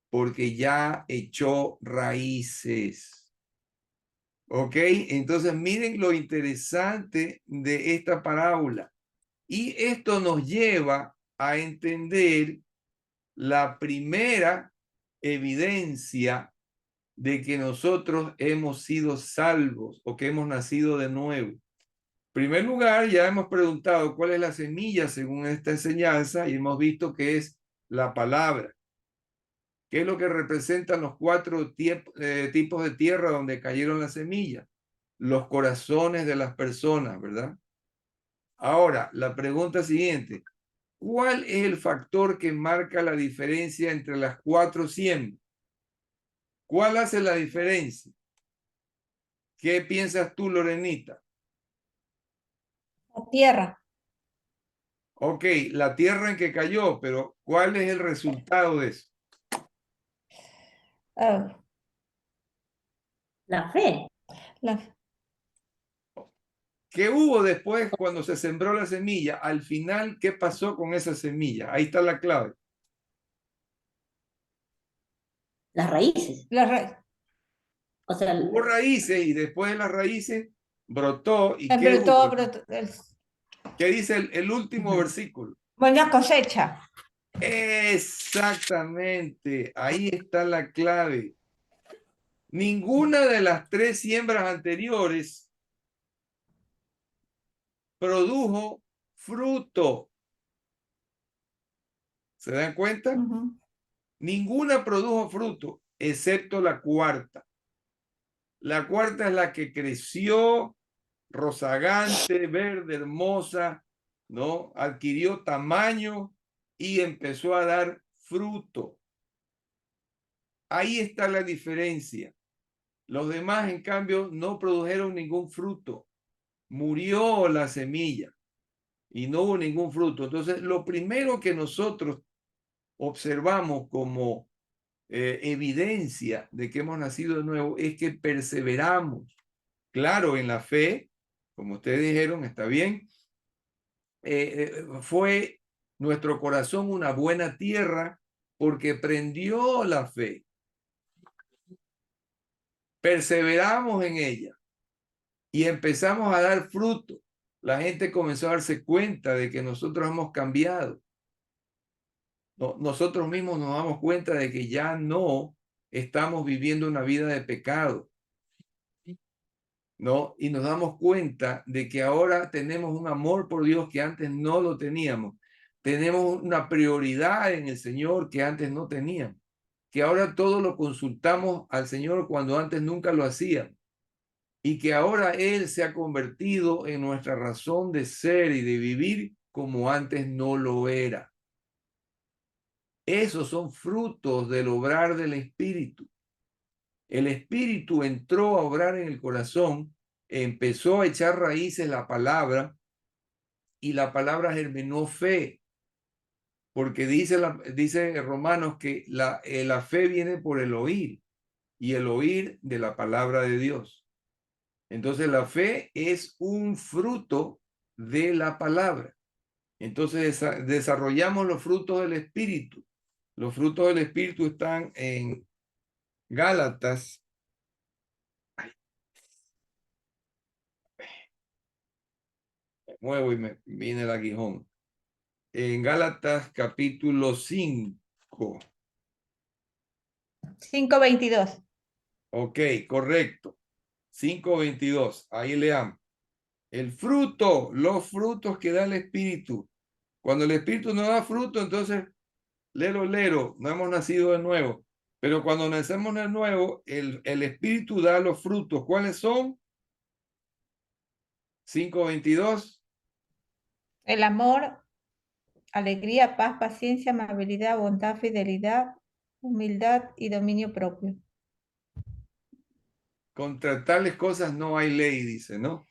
porque ya echó raíces. ¿Ok? Entonces miren lo interesante de esta parábola. Y esto nos lleva a entender la primera evidencia de que nosotros hemos sido salvos o que hemos nacido de nuevo. En primer lugar, ya hemos preguntado cuál es la semilla según esta enseñanza y hemos visto que es la palabra. ¿Qué es lo que representan los cuatro tipos de tierra donde cayeron las semillas? Los corazones de las personas, ¿verdad? Ahora, la pregunta siguiente, ¿cuál es el factor que marca la diferencia entre las cuatro siembras? ¿Cuál hace la diferencia? ¿Qué piensas tú, Lorenita? La tierra. Ok, la tierra en que cayó, pero ¿cuál es el resultado de eso? ah, La fe. la, ¿Qué hubo después cuando se sembró la semilla? Al final, ¿qué pasó con esa semilla? Ahí está la clave. Las raíces. O sea, Hubo raíces y después de las raíces brotó. ¿Y qué Pero hubo? todo, ¿Qué dice el último versículo? Buena cosecha. Exactamente, ahí está la clave. Ninguna de las tres siembras anteriores produjo fruto. ¿Se dan cuenta? Ujú. Ninguna produjo fruto, excepto la cuarta. La cuarta es la que creció, rozagante, verde, hermosa, ¿no? Adquirió tamaño y empezó a dar fruto. Ahí está la diferencia. Los demás, en cambio, no produjeron ningún fruto. Murió la semilla y no hubo ningún fruto. Entonces, lo primero que nosotros observamos como evidencia de que hemos nacido de nuevo es que perseveramos, claro, en la fe, como ustedes dijeron, está bien. Fue nuestro corazón una buena tierra porque prendió la fe. Perseveramos en ella y empezamos a dar fruto. La gente comenzó a darse cuenta de que nosotros hemos cambiado. Nosotros mismos nos damos cuenta de que ya no estamos viviendo una vida de pecado, ¿no? Y nos damos cuenta de que ahora tenemos un amor por Dios que antes no lo teníamos. Tenemos una prioridad en el Señor que antes no teníamos. Que ahora todo lo consultamos al Señor cuando antes nunca lo hacíamos. Y que ahora Él se ha convertido en nuestra razón de ser y de vivir como antes no lo era. Esos son frutos del obrar del Espíritu. El Espíritu entró a obrar en el corazón, empezó a echar raíces la palabra y la palabra germinó fe, porque dice Romanos que la fe viene por el oír y el oír de la palabra de Dios. Entonces la fe es un fruto de la palabra. Entonces desarrollamos los frutos del Espíritu. Los frutos del Espíritu están en Gálatas. Me muevo y me viene el aguijón. En Gálatas capítulo 5. 5:22. Ok, correcto. 5:22. Ahí leamos. El fruto, los frutos que da el Espíritu. Cuando el Espíritu no da fruto, entonces, lero, no hemos nacido de nuevo. Pero cuando nacemos de nuevo, el Espíritu da los frutos. ¿Cuáles son? 5:22. El amor, alegría, paz, paciencia, amabilidad, bondad, fidelidad, humildad y dominio propio. Contra tales cosas no hay ley, dice, ¿no?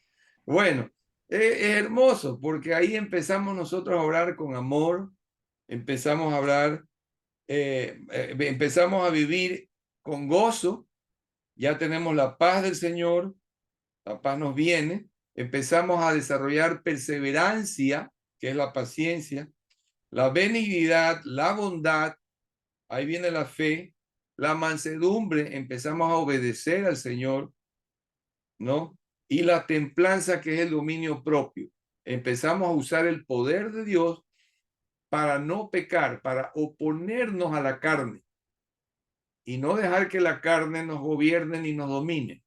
Bueno, es hermoso porque ahí empezamos nosotros a orar con amor, empezamos a hablar, empezamos a vivir con gozo, ya tenemos la paz del Señor, la paz nos viene, empezamos a desarrollar perseverancia, que es la paciencia, la benignidad, la bondad, ahí viene la fe, la mansedumbre, empezamos a obedecer al Señor, ¿no? Y la templanza, que es el dominio propio. Empezamos a usar el poder de Dios para no pecar, para oponernos a la carne y no dejar que la carne nos gobierne ni nos domine.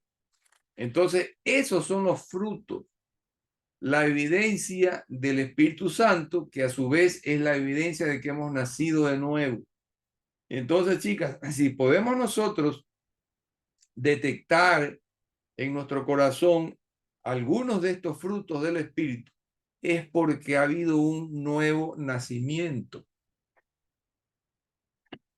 Entonces, esos son los frutos, la evidencia del Espíritu Santo, que a su vez es la evidencia de que hemos nacido de nuevo. Entonces, chicas, si podemos nosotros detectar en nuestro corazón algunos de estos frutos del Espíritu, es porque ha habido un nuevo nacimiento.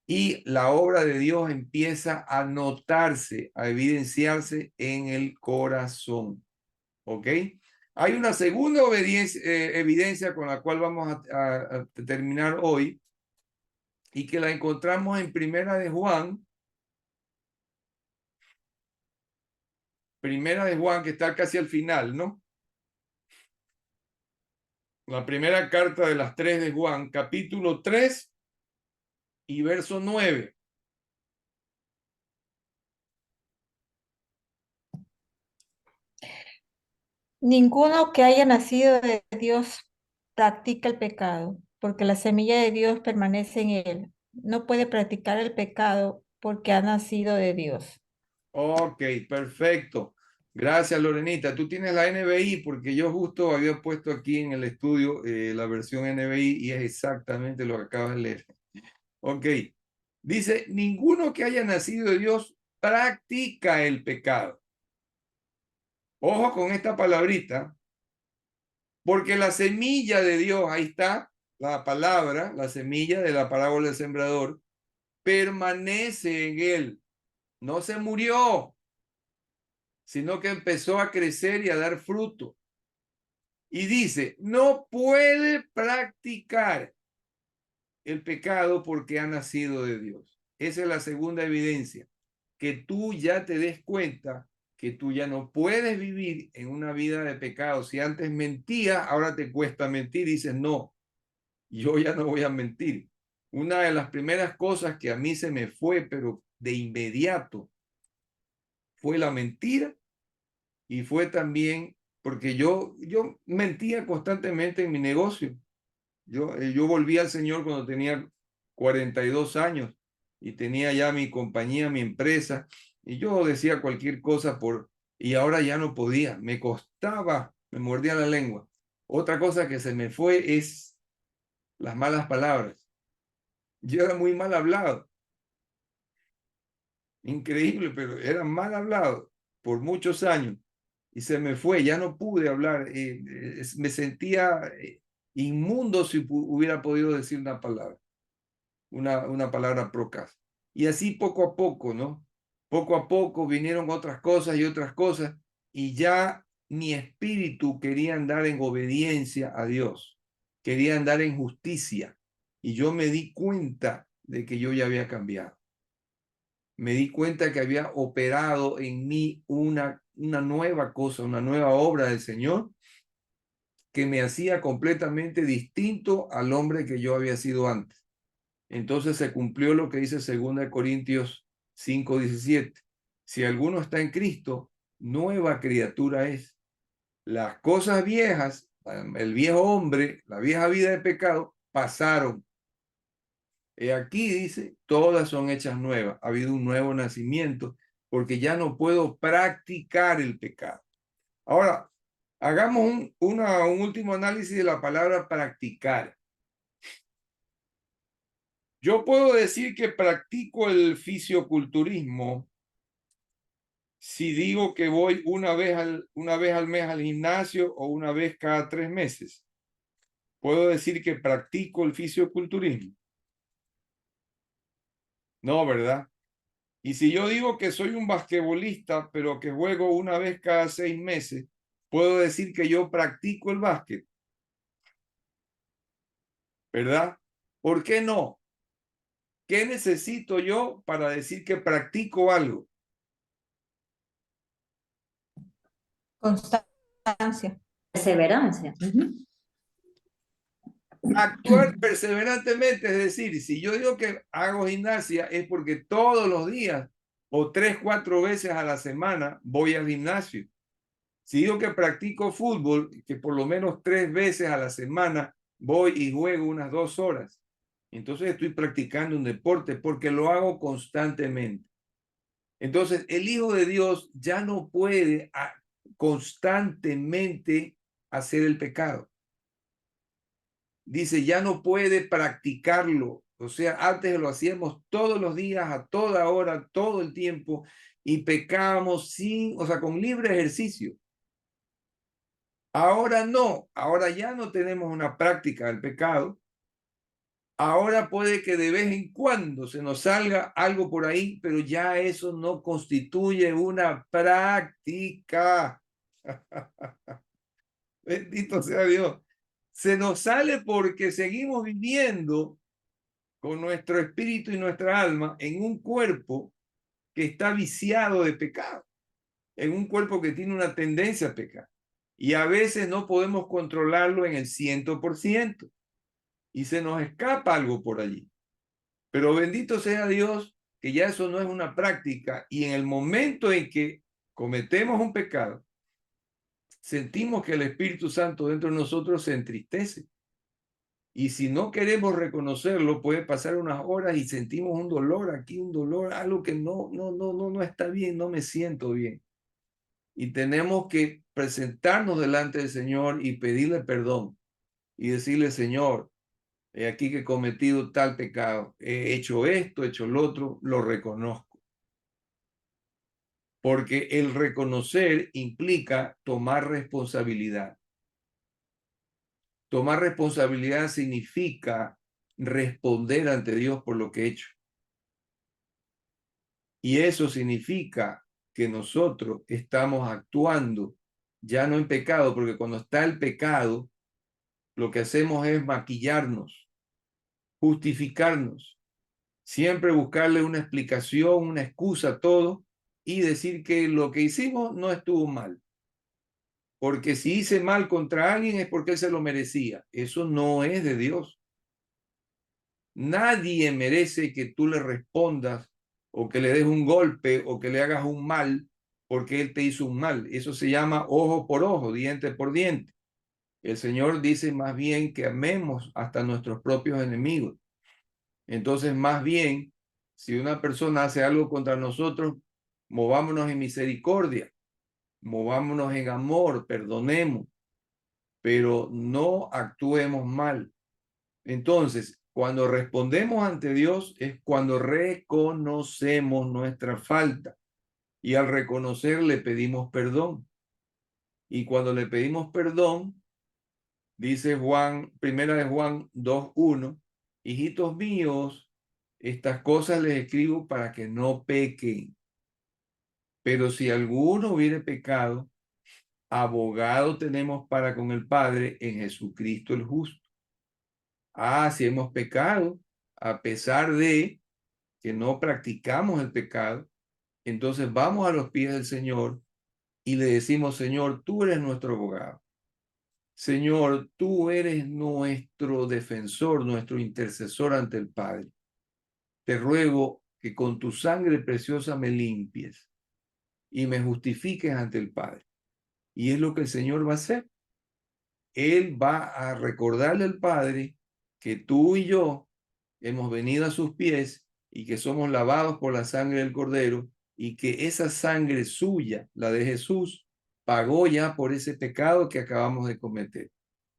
Y la obra de Dios empieza a notarse, a evidenciarse en el corazón. ¿Ok? Hay una segunda evidencia con la cual vamos a terminar hoy y que la encontramos en Primera de Juan, que está casi al final, ¿no? La primera carta de las tres de Juan, capítulo 3 y verso 9. Ninguno que haya nacido de Dios practica el pecado, porque la semilla de Dios permanece en él. No puede practicar el pecado porque ha nacido de Dios. Ok, perfecto. Gracias, Lorenita. Tú tienes la NBI porque yo justo había puesto aquí en el estudio la versión NBI y es exactamente lo que acabas de leer. Ok. Dice, ninguno que haya nacido de Dios practica el pecado. Ojo con esta palabrita, porque la semilla de Dios, ahí está la palabra, la semilla de la parábola del sembrador, permanece en él. No se murió, sino que empezó a crecer y a dar fruto. Y dice, no puede practicar el pecado porque ha nacido de Dios. Esa es la segunda evidencia, que tú ya te des cuenta que tú ya no puedes vivir en una vida de pecado. Si antes mentías, ahora te cuesta mentir y dices, no, yo ya no voy a mentir. Una de las primeras cosas que a mí se me fue, pero de inmediato, fue la mentira y fue también porque yo mentía constantemente en mi negocio. Yo volví al Señor cuando tenía 42 años y tenía ya mi compañía, mi empresa, y yo decía cualquier cosa y ahora ya no podía, me costaba, me mordía la lengua. Otra cosa que se me fue es las malas palabras. Yo era muy mal hablado, increíble, pero era mal hablado por muchos años y se me fue, ya no pude hablar, me sentía inmundo si hubiera podido decir una palabra procaz. Y así poco a poco, ¿no? Poco a poco vinieron otras cosas y otras cosas y ya mi espíritu quería andar en obediencia a Dios, quería andar en justicia y yo me di cuenta de que yo ya había cambiado. Me di cuenta que había operado en mí una nueva cosa, una nueva obra del Señor que me hacía completamente distinto al hombre que yo había sido antes. Entonces se cumplió lo que dice 2 Corintios 5:17. Si alguno está en Cristo, nueva criatura es. Las cosas viejas, el viejo hombre, la vieja vida de pecado, pasaron. Y aquí dice, todas son hechas nuevas. Ha habido un nuevo nacimiento porque ya no puedo practicar el pecado. Ahora, hagamos un último análisis de la palabra practicar. Yo puedo decir que practico el fisioculturismo si digo que voy una vez al mes al gimnasio o una vez cada 3 meses. Puedo decir que practico el fisioculturismo. No, ¿verdad? Y si yo digo que soy un basquetbolista, pero que juego una vez cada 6 meses, puedo decir que yo practico el básquet, ¿verdad? ¿Por qué no? ¿Qué necesito yo para decir que practico algo? Constancia. Perseverancia. Actuar perseverantemente, es decir, si yo digo que hago gimnasia es porque todos los días o 3, 4 veces a la semana voy al gimnasio. Si digo que practico fútbol, que por lo menos 3 veces a la semana voy y juego unas 2 horas. Entonces estoy practicando un deporte porque lo hago constantemente. Entonces el Hijo de Dios ya no puede constantemente hacer el pecado. Dice, ya no puede practicarlo. O sea, antes lo hacíamos todos los días, a toda hora, todo el tiempo, y pecábamos o sea, con libre ejercicio. Ahora no, ahora ya no tenemos una práctica del pecado. Ahora puede que de vez en cuando se nos salga algo por ahí, pero ya eso no constituye una práctica. Bendito sea Dios. Se nos sale porque seguimos viviendo con nuestro espíritu y nuestra alma en un cuerpo que está viciado de pecado, en un cuerpo que tiene una tendencia a pecar. Y a veces no podemos controlarlo en el 100% y se nos escapa algo por allí. Pero bendito sea Dios que ya eso no es una práctica y en el momento en que cometemos un pecado, sentimos que el Espíritu Santo dentro de nosotros se entristece. Y si no queremos reconocerlo, puede pasar unas horas y sentimos un dolor aquí, un dolor, algo que no está bien, no me siento bien. Y tenemos que presentarnos delante del Señor y pedirle perdón y decirle, Señor, he aquí que he cometido tal pecado, he hecho esto, he hecho lo otro, lo reconozco. Porque el reconocer implica tomar responsabilidad. Tomar responsabilidad significa responder ante Dios por lo que he hecho. Y eso significa que nosotros estamos actuando ya no en pecado, porque cuando está el pecado, lo que hacemos es maquillarnos, justificarnos, siempre buscarle una explicación, una excusa a todo y decir que lo que hicimos no estuvo mal. Porque si hice mal contra alguien es porque él se lo merecía. Eso no es de Dios. Nadie merece que tú le respondas o que le des un golpe o que le hagas un mal porque él te hizo un mal. Eso se llama ojo por ojo, diente por diente. El Señor dice más bien que amemos hasta nuestros propios enemigos. Entonces, más bien, si una persona hace algo contra nosotros, movámonos en misericordia, movámonos en amor, perdonemos, pero no actuemos mal. Entonces, cuando respondemos ante Dios es cuando reconocemos nuestra falta y al reconocer le pedimos perdón. Y cuando le pedimos perdón, dice Juan, primera de Juan 2:1, hijitos míos, estas cosas les escribo para que no pequen. Pero si alguno hubiere pecado, abogado tenemos para con el Padre en Jesucristo el justo. Si hemos pecado, a pesar de que no practicamos el pecado, entonces vamos a los pies del Señor y le decimos, Señor, tú eres nuestro abogado. Señor, tú eres nuestro defensor, nuestro intercesor ante el Padre. Te ruego que con tu sangre preciosa me limpies y me justifiques ante el Padre. Y es lo que el Señor va a hacer. Él va a recordarle al Padre que tú y yo hemos venido a sus pies y que somos lavados por la sangre del Cordero y que esa sangre suya, la de Jesús, pagó ya por ese pecado que acabamos de cometer.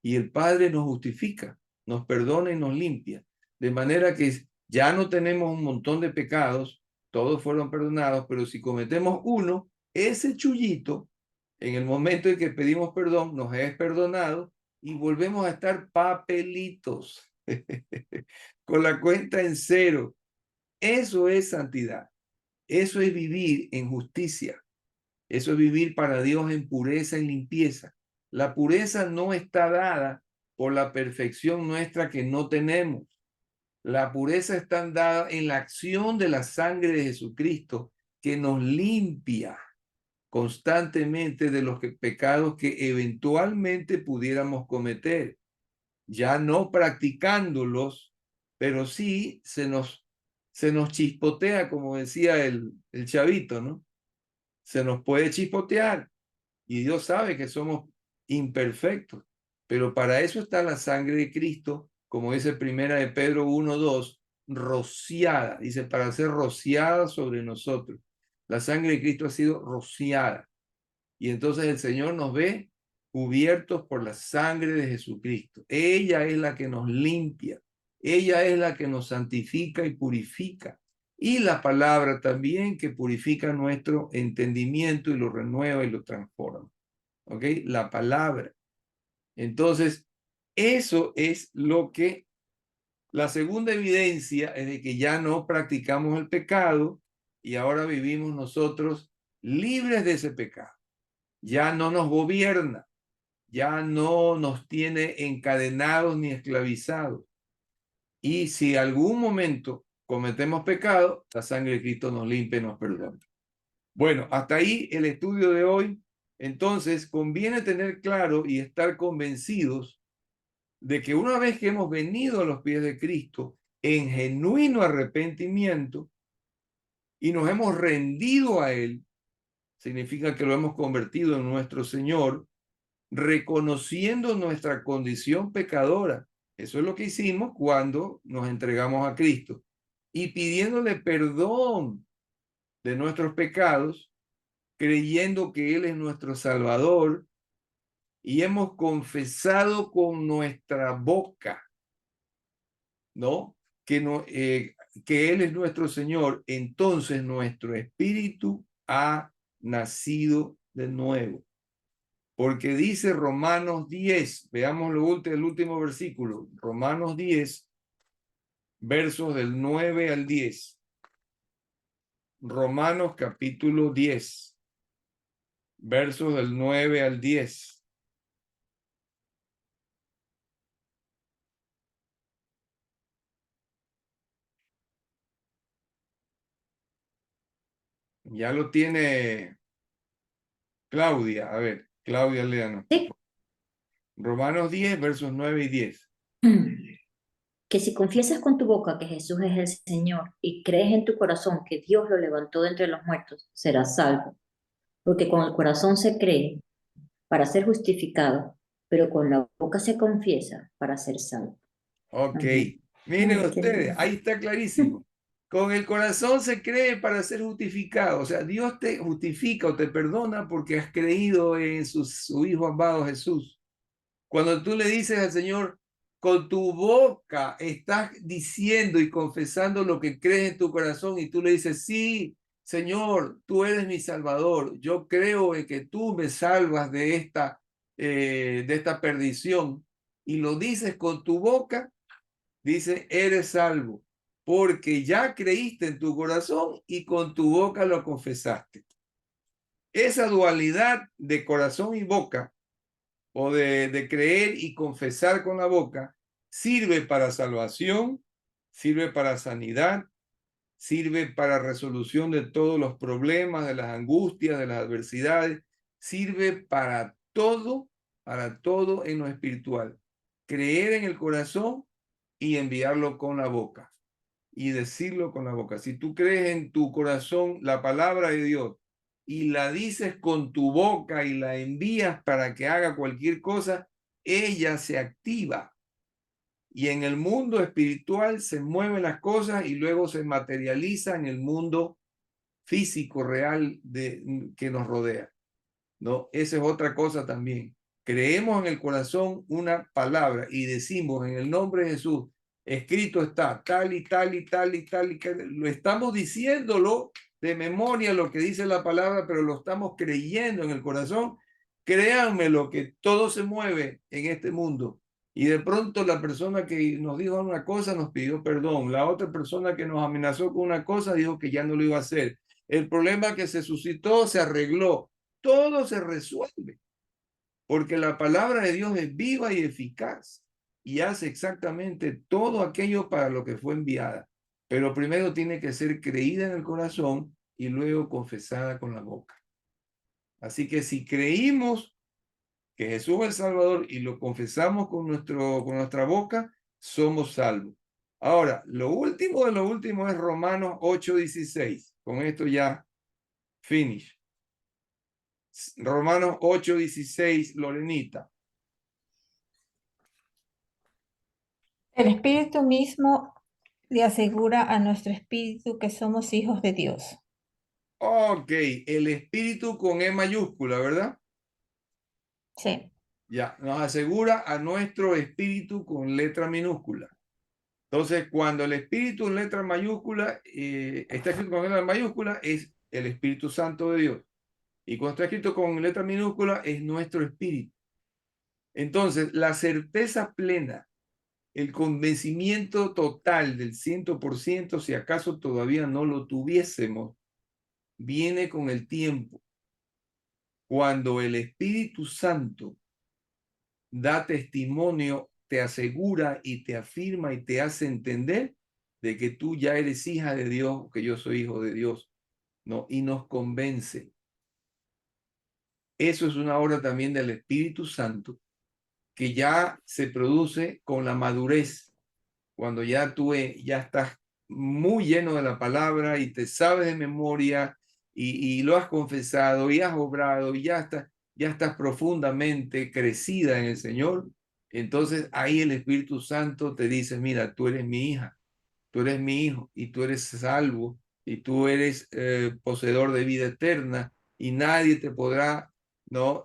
Y el Padre nos justifica, nos perdona y nos limpia. De manera que ya no tenemos un montón de pecados, todos fueron perdonados, pero si cometemos uno, ese chullito, en el momento en que pedimos perdón, nos es perdonado y volvemos a estar papelitos. Con la cuenta en cero. Eso es santidad. Eso es vivir en justicia. Eso es vivir para Dios en pureza y limpieza. La pureza no está dada por la perfección nuestra que no tenemos. La pureza está dada en la acción de la sangre de Jesucristo que nos limpia constantemente de los pecados que eventualmente pudiéramos cometer, ya no practicándolos, pero sí se nos chispotea, como decía el chavito, ¿no? Se nos puede chispotear y Dios sabe que somos imperfectos, pero para eso está la sangre de Cristo, como dice primera de Pedro 1:2, rociada, dice, para ser rociada sobre nosotros. La sangre de Cristo ha sido rociada y entonces el Señor nos ve cubiertos por la sangre de Jesucristo. Ella es la que nos limpia, ella es la que nos santifica y purifica. Y la palabra también que purifica nuestro entendimiento y lo renueva y lo transforma. ¿Ok? La palabra. Entonces, eso es lo que la segunda evidencia es de que ya no practicamos el pecado y ahora vivimos nosotros libres de ese pecado. Ya no nos gobierna, ya no nos tiene encadenados ni esclavizados. Y si algún momento cometemos pecado, la sangre de Cristo nos limpia y nos perdona. Bueno, hasta ahí el estudio de hoy. Entonces, conviene tener claro y estar convencidos de que una vez que hemos venido a los pies de Cristo en genuino arrepentimiento y nos hemos rendido a Él, significa que lo hemos convertido en nuestro Señor, reconociendo nuestra condición pecadora. Eso es lo que hicimos cuando nos entregamos a Cristo. Y pidiéndole perdón de nuestros pecados, creyendo que Él es nuestro Salvador, y hemos confesado con nuestra boca, ¿no? Que Él es nuestro Señor, entonces nuestro espíritu ha nacido de nuevo. Porque dice Romanos 10, veamos el último versículo, Romanos 10, versos del 9 al 10. Romanos capítulo 10, versos del 9 al 10. Ya lo tiene Claudia. A ver, Claudia, léanos. Sí. Romanos 10, versos 9 y 10. Que si confiesas con tu boca que Jesús es el Señor y crees en tu corazón que Dios lo levantó de entre los muertos, serás salvo. Porque con el corazón se cree para ser justificado, pero con la boca se confiesa para ser salvo. Ok, Amén. miren Ay, qué ustedes, lindo. ahí está clarísimo. Con el corazón se cree para ser justificado. O sea, Dios te justifica o te perdona porque has creído en su Hijo amado Jesús. Cuando tú le dices al Señor, con tu boca estás diciendo y confesando lo que crees en tu corazón y tú le dices, sí, Señor, tú eres mi Salvador. Yo creo en que tú me salvas de esta perdición. Y lo dices con tu boca, dice, eres salvo, porque ya creíste en tu corazón y con tu boca lo confesaste. Esa dualidad de corazón y boca, o de creer y confesar con la boca, sirve para salvación, sirve para sanidad, sirve para resolución de todos los problemas, de las angustias, de las adversidades, sirve para todo en lo espiritual. Creer en el corazón y enviarlo con la boca y decirlo con la boca. Si tú crees en tu corazón la palabra de Dios y la dices con tu boca y la envías para que haga cualquier cosa, ella se activa. Y en el mundo espiritual se mueven las cosas y luego se materializa en el mundo físico real que nos rodea. ¿No? Esa es otra cosa también. Creemos en el corazón una palabra y decimos en el nombre de Jesús, escrito está tal y tal y tal y tal y tal. Lo estamos diciéndolo de memoria lo que dice la palabra, pero lo estamos creyendo en el corazón. Créanme lo que todo se mueve en este mundo. Y de pronto la persona que nos dijo una cosa nos pidió perdón. La otra persona que nos amenazó con una cosa dijo que ya no lo iba a hacer. El problema que se suscitó se arregló. Todo se resuelve, porque la palabra de Dios es viva y eficaz y hace exactamente todo aquello para lo que fue enviada. Pero primero tiene que ser creída en el corazón y luego confesada con la boca. Así que si creímos que Jesús es el Salvador y lo confesamos con nuestra boca, somos salvos. Ahora, lo último de lo último es Romanos 8:16. Con esto ya finish. Romanos 8:16, Lorenita. El Espíritu mismo le asegura a nuestro espíritu que somos hijos de Dios. Ok, el espíritu con E mayúscula, ¿verdad? Sí. Ya, nos asegura a nuestro espíritu con letra minúscula. Entonces, cuando el espíritu en letra mayúscula está escrito con letra mayúscula, es el Espíritu Santo de Dios. Y cuando está escrito con letra minúscula, es nuestro espíritu. Entonces, la certeza plena, el convencimiento total del 100%, si acaso todavía no lo tuviésemos, viene con el tiempo. Cuando el Espíritu Santo da testimonio, te asegura y te afirma y te hace entender de que tú ya eres hija de Dios, que yo soy hijo de Dios, ¿no? Y nos convence. Eso es una obra también del Espíritu Santo que ya se produce con la madurez, cuando ya tú ya estás muy lleno de la palabra y te sabes de memoria y lo has confesado y has obrado y ya está. ya estás profundamente crecida en el Señor, entonces ahí el Espíritu Santo te dice, mira, tú eres mi hija, tú eres mi hijo y tú eres salvo y tú eres poseedor de vida eterna y nadie te podrá, ¿no?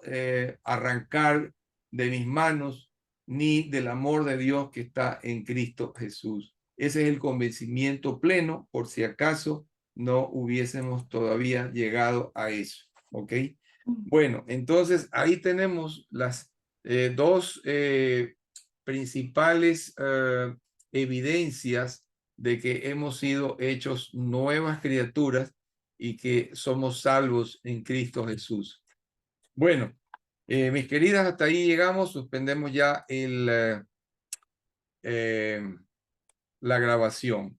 Arrancar de mis manos ni del amor de Dios que está en Cristo Jesús. Ese es el convencimiento pleno, por si acaso no hubiésemos todavía llegado a eso, ¿ok? Bueno, entonces ahí tenemos las dos principales evidencias de que hemos sido hechos nuevas criaturas y que somos salvos en Cristo Jesús. Bueno, mis queridas, hasta ahí llegamos. Suspendemos ya la grabación.